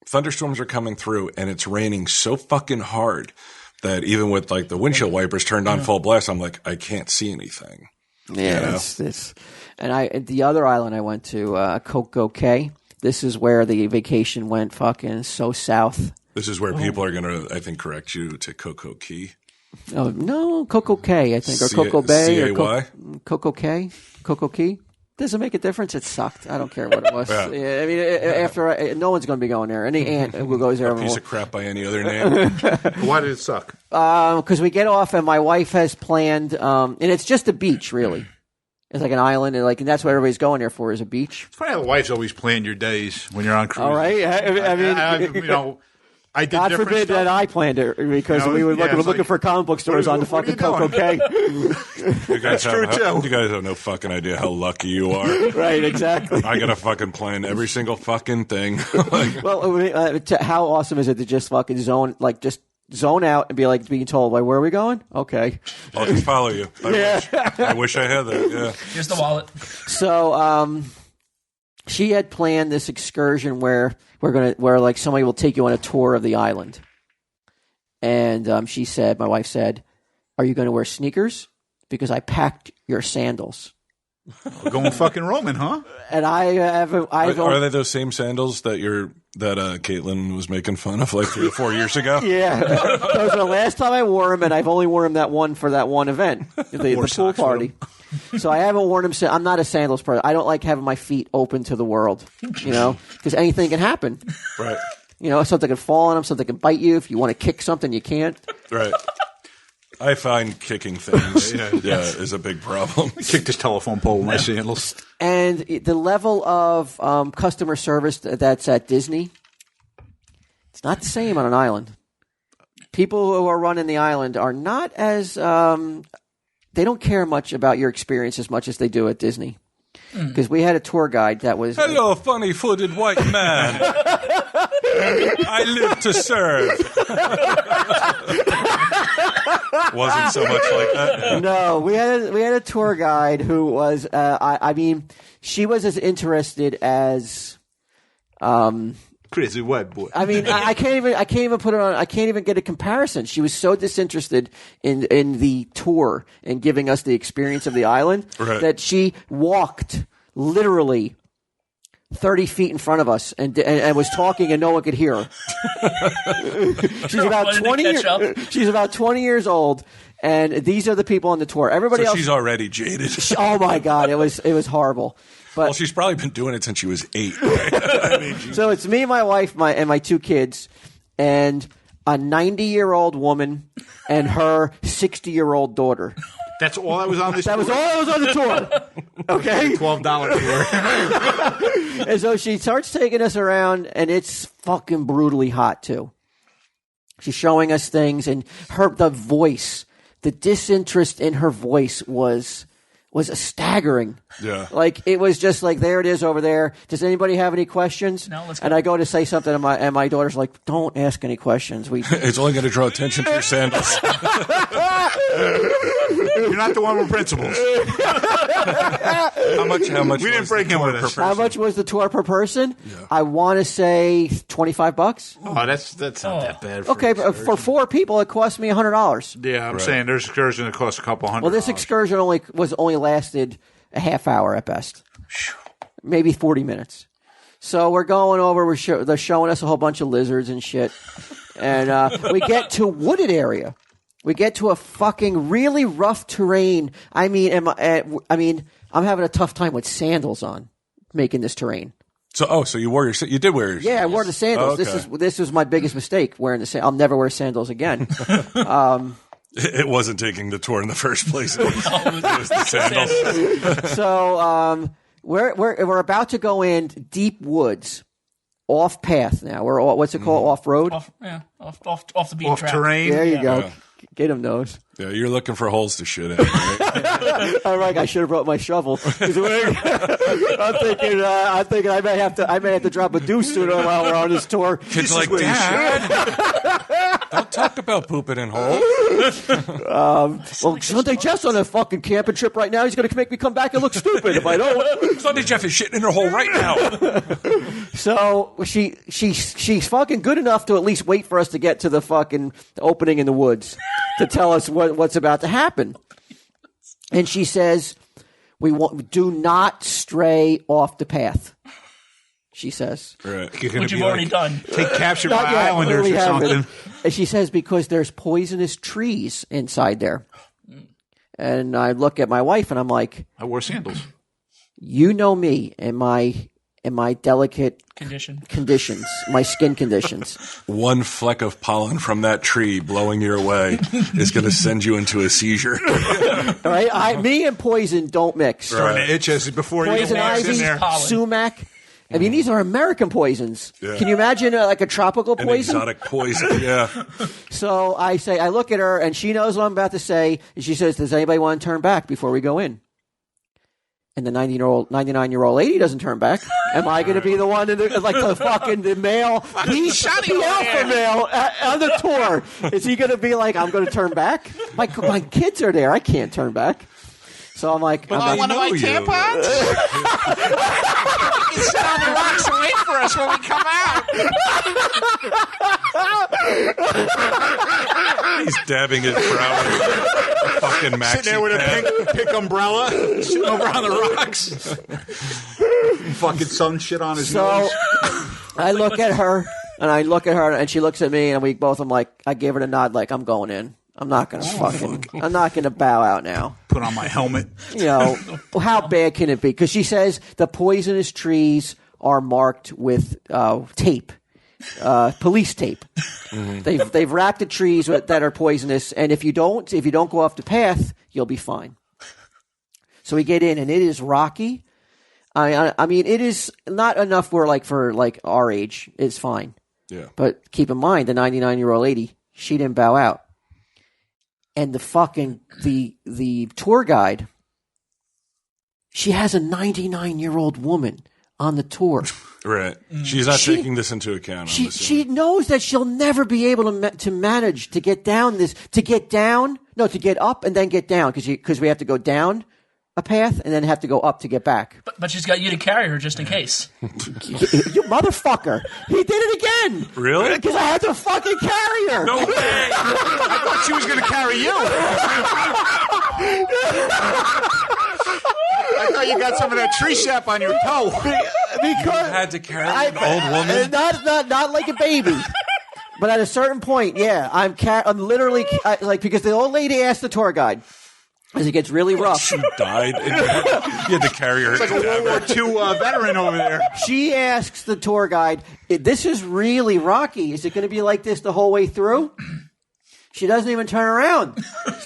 thunderstorms are coming through and it's raining so fucking hard that even with, like, the windshield wipers turned on full blast, I'm like, I can't see anything. Yeah, You know? it's and the other island I went to, Coco Cay. This is where the vacation went fucking so south. This is where people are going to, I think, correct you to Coco Key. Oh no, Coco Cay, I think, or Coco Bay, or Coco Cay, Coco Key. Doesn't make a difference. It sucked. I don't care what it was. Yeah. I mean, no one's going to be going there. Any aunt who goes there, A piece of crap by any other name. Why did it suck? Because we get off, and my wife has planned, and it's just a beach, really. It's like an island, and that's what everybody's going there for, is a beach. It's funny how the wives always plan your days when you're on cruise. All right, I mean, I did God forbid stuff. that I planned it, because we were looking for comic book stores on the fucking Coco Cay. You guys have no fucking idea how lucky you are. Right, exactly. I gotta fucking plan every single fucking thing. Well, how awesome is it to just fucking zone out and be like being told, like, where are we going? Okay. I'll just follow you. I wish I had that. Yeah. Here's the wallet. So, she had planned this excursion where like somebody will take you on a tour of the island. And my wife said, "Are you going to wear sneakers? Because I packed your sandals." Going fucking Roman, huh? And are they those same sandals that Caitlin was making fun of like 3 or 4 years ago? Yeah, those are the last time I wore them, and I've only worn them for that one event, the pool party. So I haven't worn them. I'm not a sandals person. I don't like having my feet open to the world, because anything can happen. Right. Something can fall on them, something can bite you. If you want to kick something, you can't. Right. I find kicking things is a big problem. I kicked this telephone pole with my sandals. And the level of customer service that's at Disney, it's not the same on an island. People who are running the island are not as they don't care much about your experience as much as they do at Disney. Because we had a tour guide that was... Hello, funny-footed white man. I live to serve. Wasn't so much like that. No, we had a tour guide who was... she was as interested as... Crazy white boy. I mean, I can't even put it on. I can't even get a comparison. She was so disinterested in the tour and giving us the experience of the island that she walked literally 30 feet in front of us and was talking and no one could hear her. She's about 20 She's about 20 years old. And these are the people on the tour. Everybody else. She's already jaded. Oh my God, it was horrible. But, she's probably been doing it since she was 8. Right? So it's me, my wife, and my 2 kids, and a 90-year-old woman and her 60-year-old daughter. That's all that was on this tour? That was all that was on the tour. Okay? $12 tour. And so she starts taking us around, and it's fucking brutally hot, too. She's showing us things, and the voice, the disinterest in her voice was staggering. Yeah. Like, it was just like, there it is over there. Does anybody have any questions? No, let's go. And I go to say something, and my daughter's like, don't ask any questions. It's only going to draw attention to your sandals. You're not the one with principles. How much? We didn't break him with us. How much was the tour per person? Yeah. I want to say $25. Oh, that's not that bad. Okay, but for 4 people, it cost me $100. Yeah, I'm saying there's excursion that costs a couple $100. Well, this excursion only lasted a half hour at best, maybe 40 minutes. So we're going over. They're showing us a whole bunch of lizards and shit, and we get to a wooded area. We get to a fucking really rough terrain. I mean, I'm having a tough time with sandals on making this terrain. So you did wear your sandals. Yeah, I wore the sandals. Oh, okay. This was my biggest mistake, wearing the sandals. I'll never wear sandals again. It wasn't taking the tour in the first place. It was the sandals. So we're about to go in deep woods, off path now. We're what's it called? Off road. Off the beaten off track. terrain. There you go. Get him knows. Yeah, you're looking for holes to shit in. Right? I'm like, I should have brought my shovel. I'm thinking I may have to drop a deuce sooner while we're on this tour. Kids like, Dad, don't talk about pooping in holes. Well, Sunday Jeff's on a fucking camping trip right now. He's going to make me come back and look stupid if I don't. Sunday Jeff is shitting in her hole right now. So she's fucking good enough to at least wait for us to get to the fucking opening in the woods to tell us what's about to happen. And she says, do not stray off the path. She says. Right. Which you've already done. Take captured by islanders or something. And she says, because there's poisonous trees inside there. And I look at my wife and I'm like, I wore sandals. You know me and my delicate conditions, my skin conditions. One fleck of pollen from that tree blowing your way is going to send you into a seizure. All right, me and poison don't mix. Starting to itch as before poison you walk in there. Sumac. I mean, these are American poisons. Yeah. Can you imagine like a tropical poison? An exotic poison, yeah. So I look at her and she knows what I'm about to say. And she says, does anybody want to turn back before we go in? And the 99-year-old lady doesn't turn back. Am I going to be the one, like the male, the alpha male on the tour? Is he going to be like, I'm going to turn back? My kids are there. I can't turn back. So I'm like, one of my tampons? You can sit on the rocks and wait for us when we come out. He's dabbing his brow with a fucking maxi sitting there with a pink umbrella, sitting over on the rocks. Fucking sun shit on his nose. I look at her, and she looks at me, and we both, I gave her the nod, like, I'm going in. I'm not going to bow out now. Put on my helmet. You know, how bad can it be? Because she says the poisonous trees are marked with tape, police tape. Mm-hmm. They've wrapped the trees that are poisonous, and if you don't go off the path, you'll be fine. So we get in, and it is rocky. I mean, it is not enough for our age. It's fine. Yeah. But keep in mind, the 99-year-old lady, she didn't bow out. And the tour guide, she has a 99-year-old woman on the tour. Right. She's not taking this into account. She knows that she'll never be able to manage to get up and then get down because we have to go down a path and then have to go up to get back. But she's got you to carry her just in case. You motherfucker. He did it again. Really? Because I had to fucking carry her. No way. I thought she was going to carry you. I thought you got some of that tree sap on your toe. Because you had to carry an old woman? Not like a baby. But at a certain point, yeah, I'm literally because the old lady asked the tour guide, as it gets really rough. She died. You had to carry her. It's like a World War II veteran over there. She asks the tour guide, this is really rocky. Is it going to be like this the whole way through? She doesn't even turn around.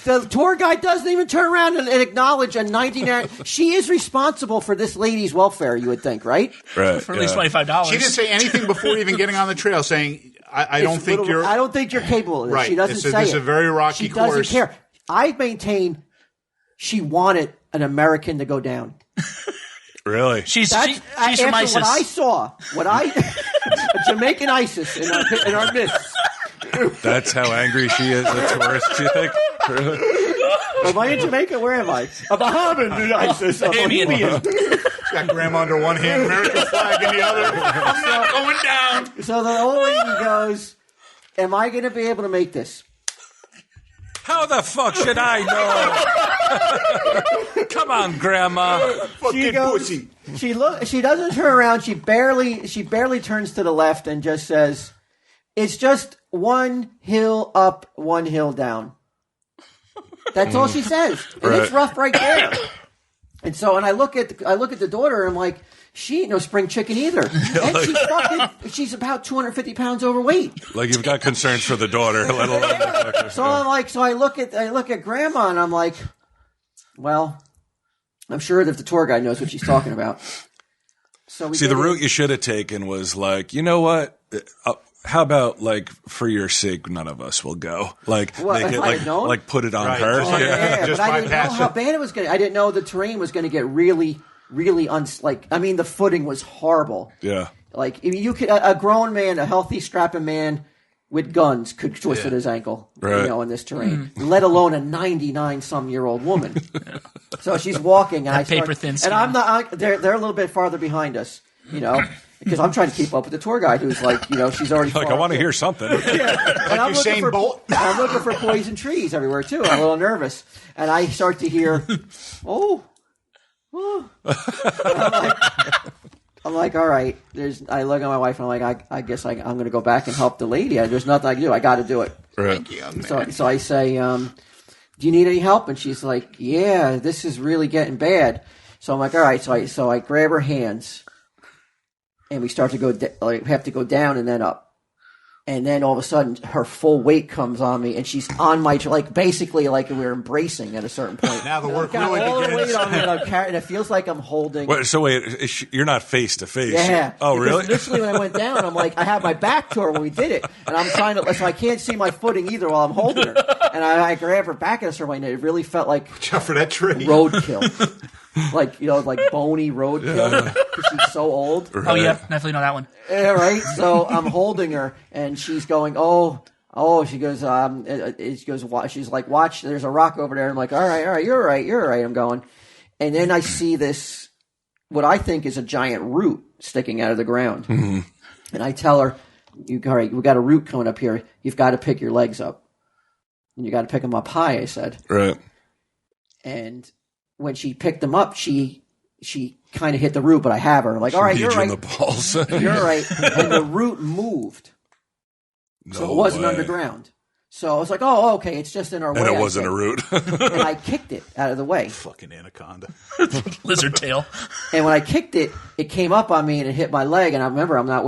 The tour guide doesn't even turn around and acknowledge a 99. She is responsible for this lady's welfare, you would think, right? Right. For at least $25. She didn't say anything before even getting on the trail, saying, I don't think you're capable of this. Right. She doesn't say it. This is a very rocky course. She doesn't care. I maintain she wanted an American to go down. Really? She's from ISIS. What I saw, a Jamaican ISIS in our midst. That's how angry she is at tourists, you think? Really? Am I in Jamaica? Where am I? A Bahamian ISIS. She's got grandma under one hand, American flag in the other. I'm not going down. So the old lady goes, am I going to be able to make this? How the fuck should I know? Come on, Grandma. Fucking pussy. She doesn't turn around. She barely turns to the left and just says, "It's just one hill up, one hill down." That's all she says, and it's rough right there. And I look at the daughter, and I'm like, she ain't no spring chicken either. And she's about 250 pounds overweight. Like you've got concerns for the daughter, let alone. So I look at Grandma, and I'm like, well, I'm sure that the tour guide knows what she's talking about. So the route you should have taken was like, you know what? how about like for your sake, none of us will go. Like Well, make if it I had known? like put it on Right. her. Just like- Yeah, Just but I didn't know bypass how it. bad it was going to. I didn't know the terrain was going to get really, really the footing was horrible. Yeah. Like you could, a grown man, a healthy, strapping man with guns could twist his ankle, Right. in this terrain. Let alone a 99-some-year-old woman. So she's walking, and That paper-thin and skin. I'm not. They're a little bit farther behind us, because I'm trying to keep up with the tour guide, who's like, she's already. Like far I want to up. hear something. And I'm looking, Usain Bolt. I'm looking for poison trees everywhere too. I'm a little nervous, and I start to hear, oh. I'm like, all right. I look at my wife and I'm like, I guess I'm going to go back and help the lady. There's nothing I can do. I got to do it. Right. So I say, do you need any help? And she's like, yeah, this is really getting bad. So I'm like, all right. So I grab her hands, and we start to go. Have to go down and then up. And then all of a sudden, her full weight comes on me, and she's on my basically like we're embracing at a certain point. Now the work Got really all the begins. weight on me, and I'm carrying. It feels like I'm holding. You're not face to face. Yeah. Oh, Because really? Initially, when I went down, I'm like, I have my back to her when we did it, and I'm trying to, so I can't see my footing either while I'm holding her. And I grab her back at a certain point, and it really felt like Watch out for that tree. roadkill. Like bony roadkill because she's so old. Oh yeah, definitely know that one. Yeah, right. So I'm holding her, and she's going, oh. She goes, she's like, watch. There's a rock over there. I'm like, all right, you're right. I'm going, and then I see this, what I think is a giant root sticking out of the ground, and I tell her, we got a root coming up here. You've got to pick your legs up, and you got to pick them up high. I said, Right. and when she picked them up, she kind of hit the root, but I have her. I'm like, all right, Beat you're you right. in the balls. You're right. And the root moved. So it wasn't way. underground. So I was like, oh, okay, it's just in our way. And it I wasn't said. a root. And I kicked it out of the way. Fucking anaconda. Lizard tail. And when I kicked it, it came up on me and it hit my leg. And I remember I'm not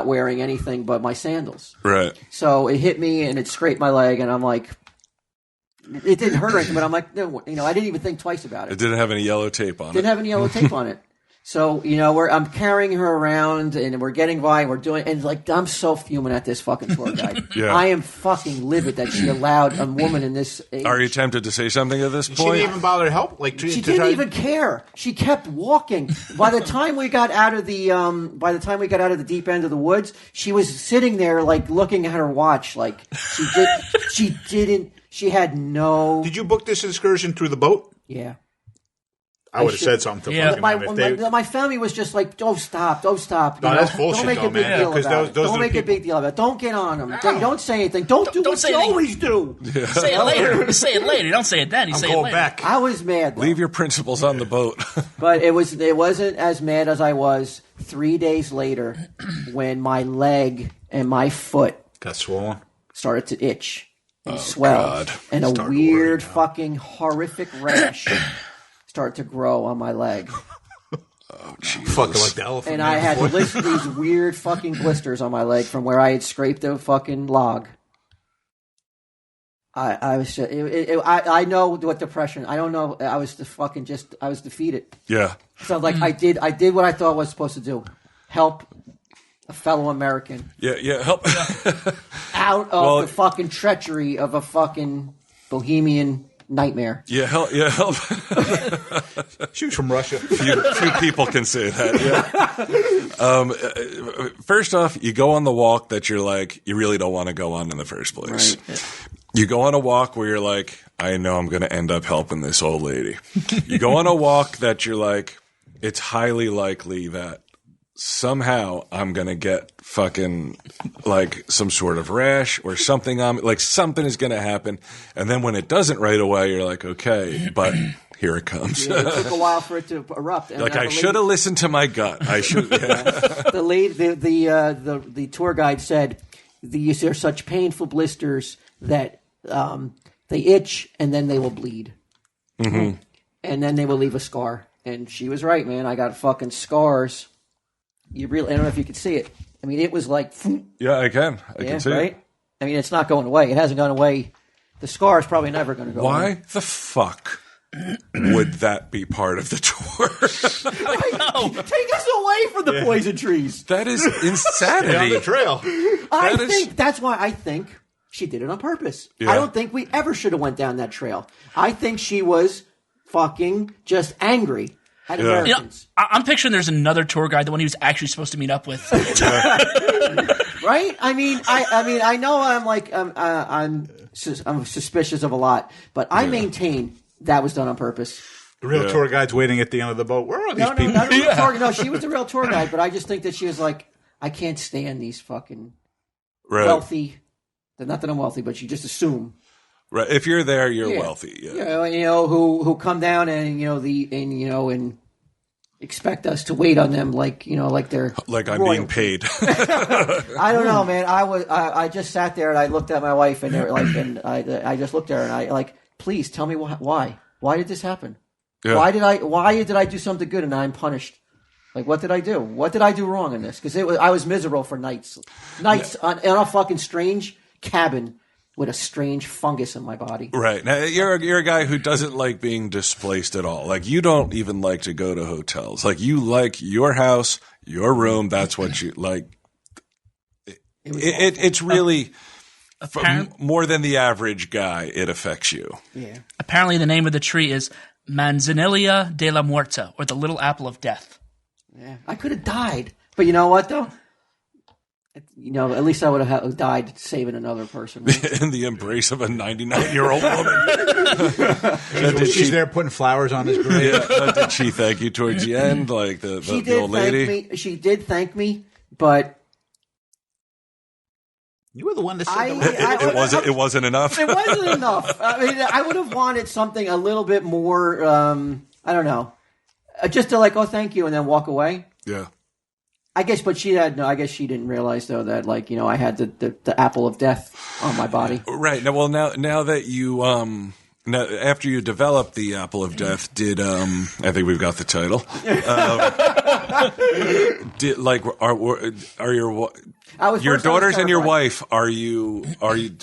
wearing anything but my sandals. Right. So it hit me and it scraped my leg. And I'm like, it didn't hurt or anything, but I'm like, I didn't even think twice about It it. didn't have any yellow tape on Didn't it. have any yellow tape on it. So, I'm carrying her around and we're getting by and we're doing, and like, I'm so fuming at this fucking tour guide. Yeah. I am fucking livid that she allowed a woman in this age. Are you tempted to say something at this She point? didn't even bother to help. She didn't even care. She kept walking. By the time we got out of the deep end of the woods, she was sitting there like looking at her watch. Like she had no. Did you book this excursion through the boat? Yeah. I would have should- said something to Yeah. fucking them if they. My family was just like, "Don't stop! No, that's bullshit, Don't make though, a big man, deal because about it. those are Don't the make a people- big deal about it. Don't get on them. Don't say anything. Don't do Don't what say you anything. always do." Say it later. Say it later. Don't say it then. You I'm say it going later. back. I was mad. Though. Leave your principles on the boat. But it wasn't as mad as I was 3 days later when my leg and my foot Got swollen. started to itch and swell, God. and a Starting to weird, worry now. fucking horrific rash started to grow on my leg, Fucking like the elephant. and man I had before. these weird fucking blisters on my leg from where I had scraped a fucking log. I was just, I know what depression. I don't know. I was I was defeated. Yeah. So like I did what I thought I was supposed to do, help a fellow American Yeah. Help. out of the fucking treachery of a fucking bohemian nightmare. Yeah. Help. She was from Russia. Few people can say that. Yeah. First off, you go on the walk that you're like, you really don't want to go on in the first place. Right. You go on a walk where you're like, I know I'm going to end up helping this old lady. You go on a walk that you're like, it's highly likely that somehow I'm going to get fucking like some sort of rash or something on me. Like something is going to happen. And then when it doesn't right away, you're like, okay, but here it comes. Yeah, it took a while for it to erupt. And Like I should have listened to my gut. I should. Yeah. The tour guide said these are such painful blisters that they itch and then they will bleed, and then they will leave a scar. And she was right, man. I got fucking scars. I don't know if you could see it. I mean, it was like, Yeah, I can. I can see right. it. I mean, it's not going away. It hasn't gone away. The scar is probably never going to go away. Why the fuck would that be part of the tour? Take us away from the poison trees. That is insanity. On the trail. That's why I think she did it on purpose. Yeah. I don't think we ever should have went down that trail. I think she was fucking just angry at Americans. I'm picturing there's another tour guide, the one he was actually supposed to meet up with. Right? I mean, I know I'm suspicious of a lot, but I maintain that was done on purpose. The real tour guide's waiting at the end of the boat. Where are these people? Not a real tour, no, she was the real tour guide, but I just think that she was like, I can't stand these fucking wealthy. Not that I'm wealthy, but you just assume. Right. If you're there, you're wealthy. Yeah. You know, who come down and expect us to wait on them like they're like I'm royalty. being paid. I don't know, man. I just sat there and I looked at my wife and I just looked at her and I like, please tell me why did this happen? Yeah. Why did I do something good and I'm punished? Like, what did I do? What did I do wrong in this? Because I was miserable for nights in a fucking strange cabin with a strange fungus in my body. Right. Now, you're a guy who doesn't like being displaced at all. Like, you don't even like to go to hotels. Like, you like your house, your room. That's what you like. It's really more than the average guy. It affects you. Yeah. Apparently, the name of the tree is Manzanilla de la Muerta, or the little apple of death. Yeah. I could have died, but you know what though? You know, at least I would have died saving another person. Right? In the embrace of a 99-year-old woman. She's there putting flowers on his grave. Yeah, did she thank you towards the end, like the old lady? She did thank me, but you were the one that said it wasn't enough. It wasn't enough. I mean, I would have wanted something a little bit more. I don't know, just to like, oh, thank you, and then walk away. Yeah. I guess, but she didn't realize though that like, you know, I had the apple of death on my body. Right. Now that you after you developed the apple of death, did I think we've got the title? Did like are your daughters and your wife are you in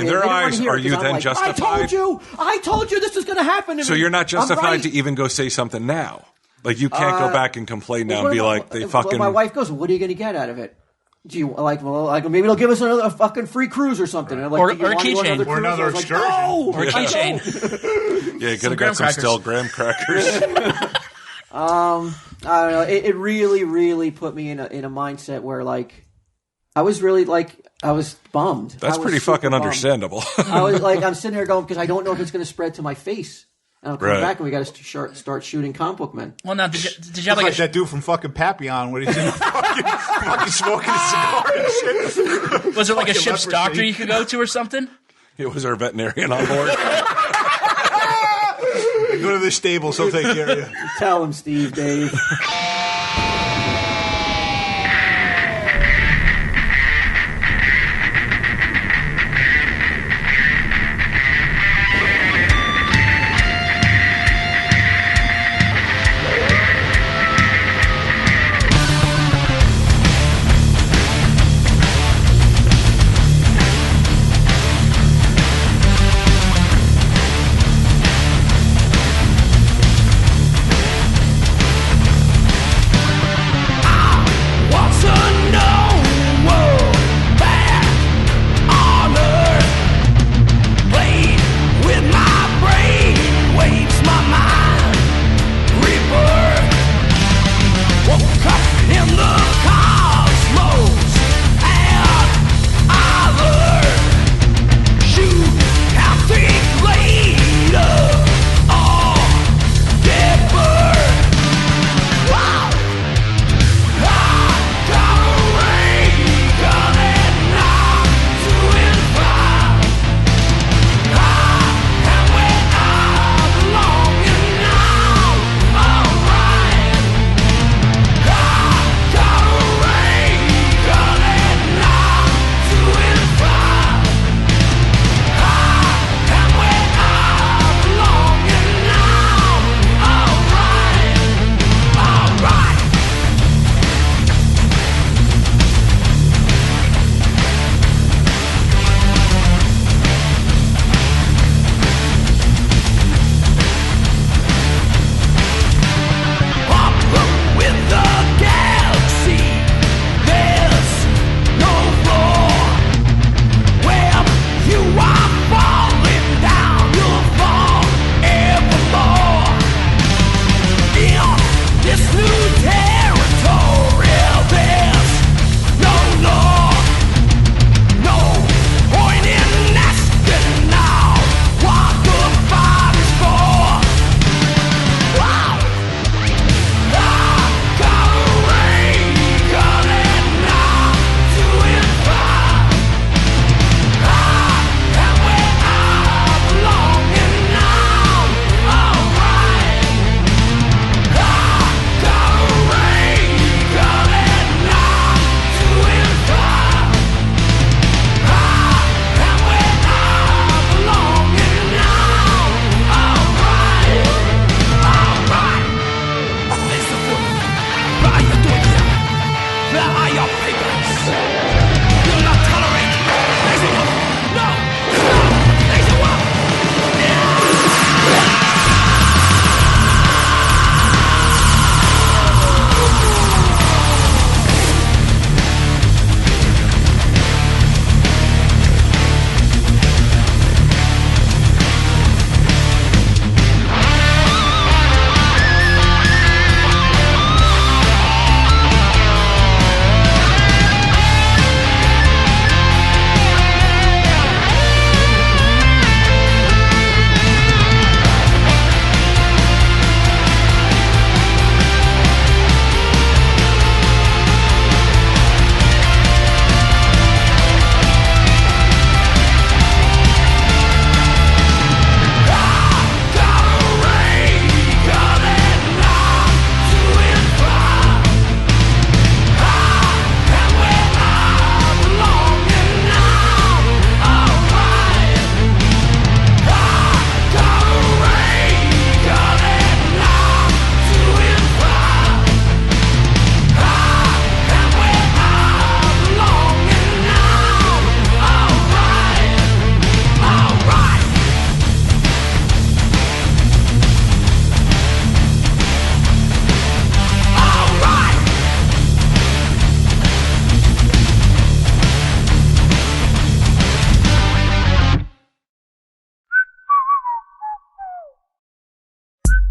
their eyes are you then like, justified? I told you this was going to happen to me. So you're not justified to even go say something now. Like, you can't go back and complain now and be like, they fucking... My wife goes, what are you going to get out of it? Do you, maybe they'll give us a fucking free cruise or something. And or a keychain. Or another excursion. Like, no! Or a keychain. Yeah, you could have got some stale graham crackers. I don't know. It really, really put me in a mindset where, like, I was really, like, I was bummed. That's pretty fucking understandable. I was like, I'm sitting there going, because I don't know if it's going to spread to my face. And I'll come back and we got to start shooting comic book men. Well, now, did you have like that dude from fucking Papillon when he's in fucking smoking a cigar and shit? Was there like a ship's doctor you could go to or something? It was our veterinarian on board. Go to the stables, he'll take care of you. Tell him, Steve, Dave.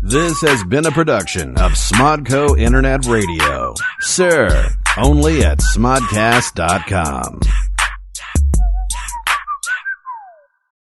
This has been a production of Smodco Internet Radio. Sir, only at smodcast.com.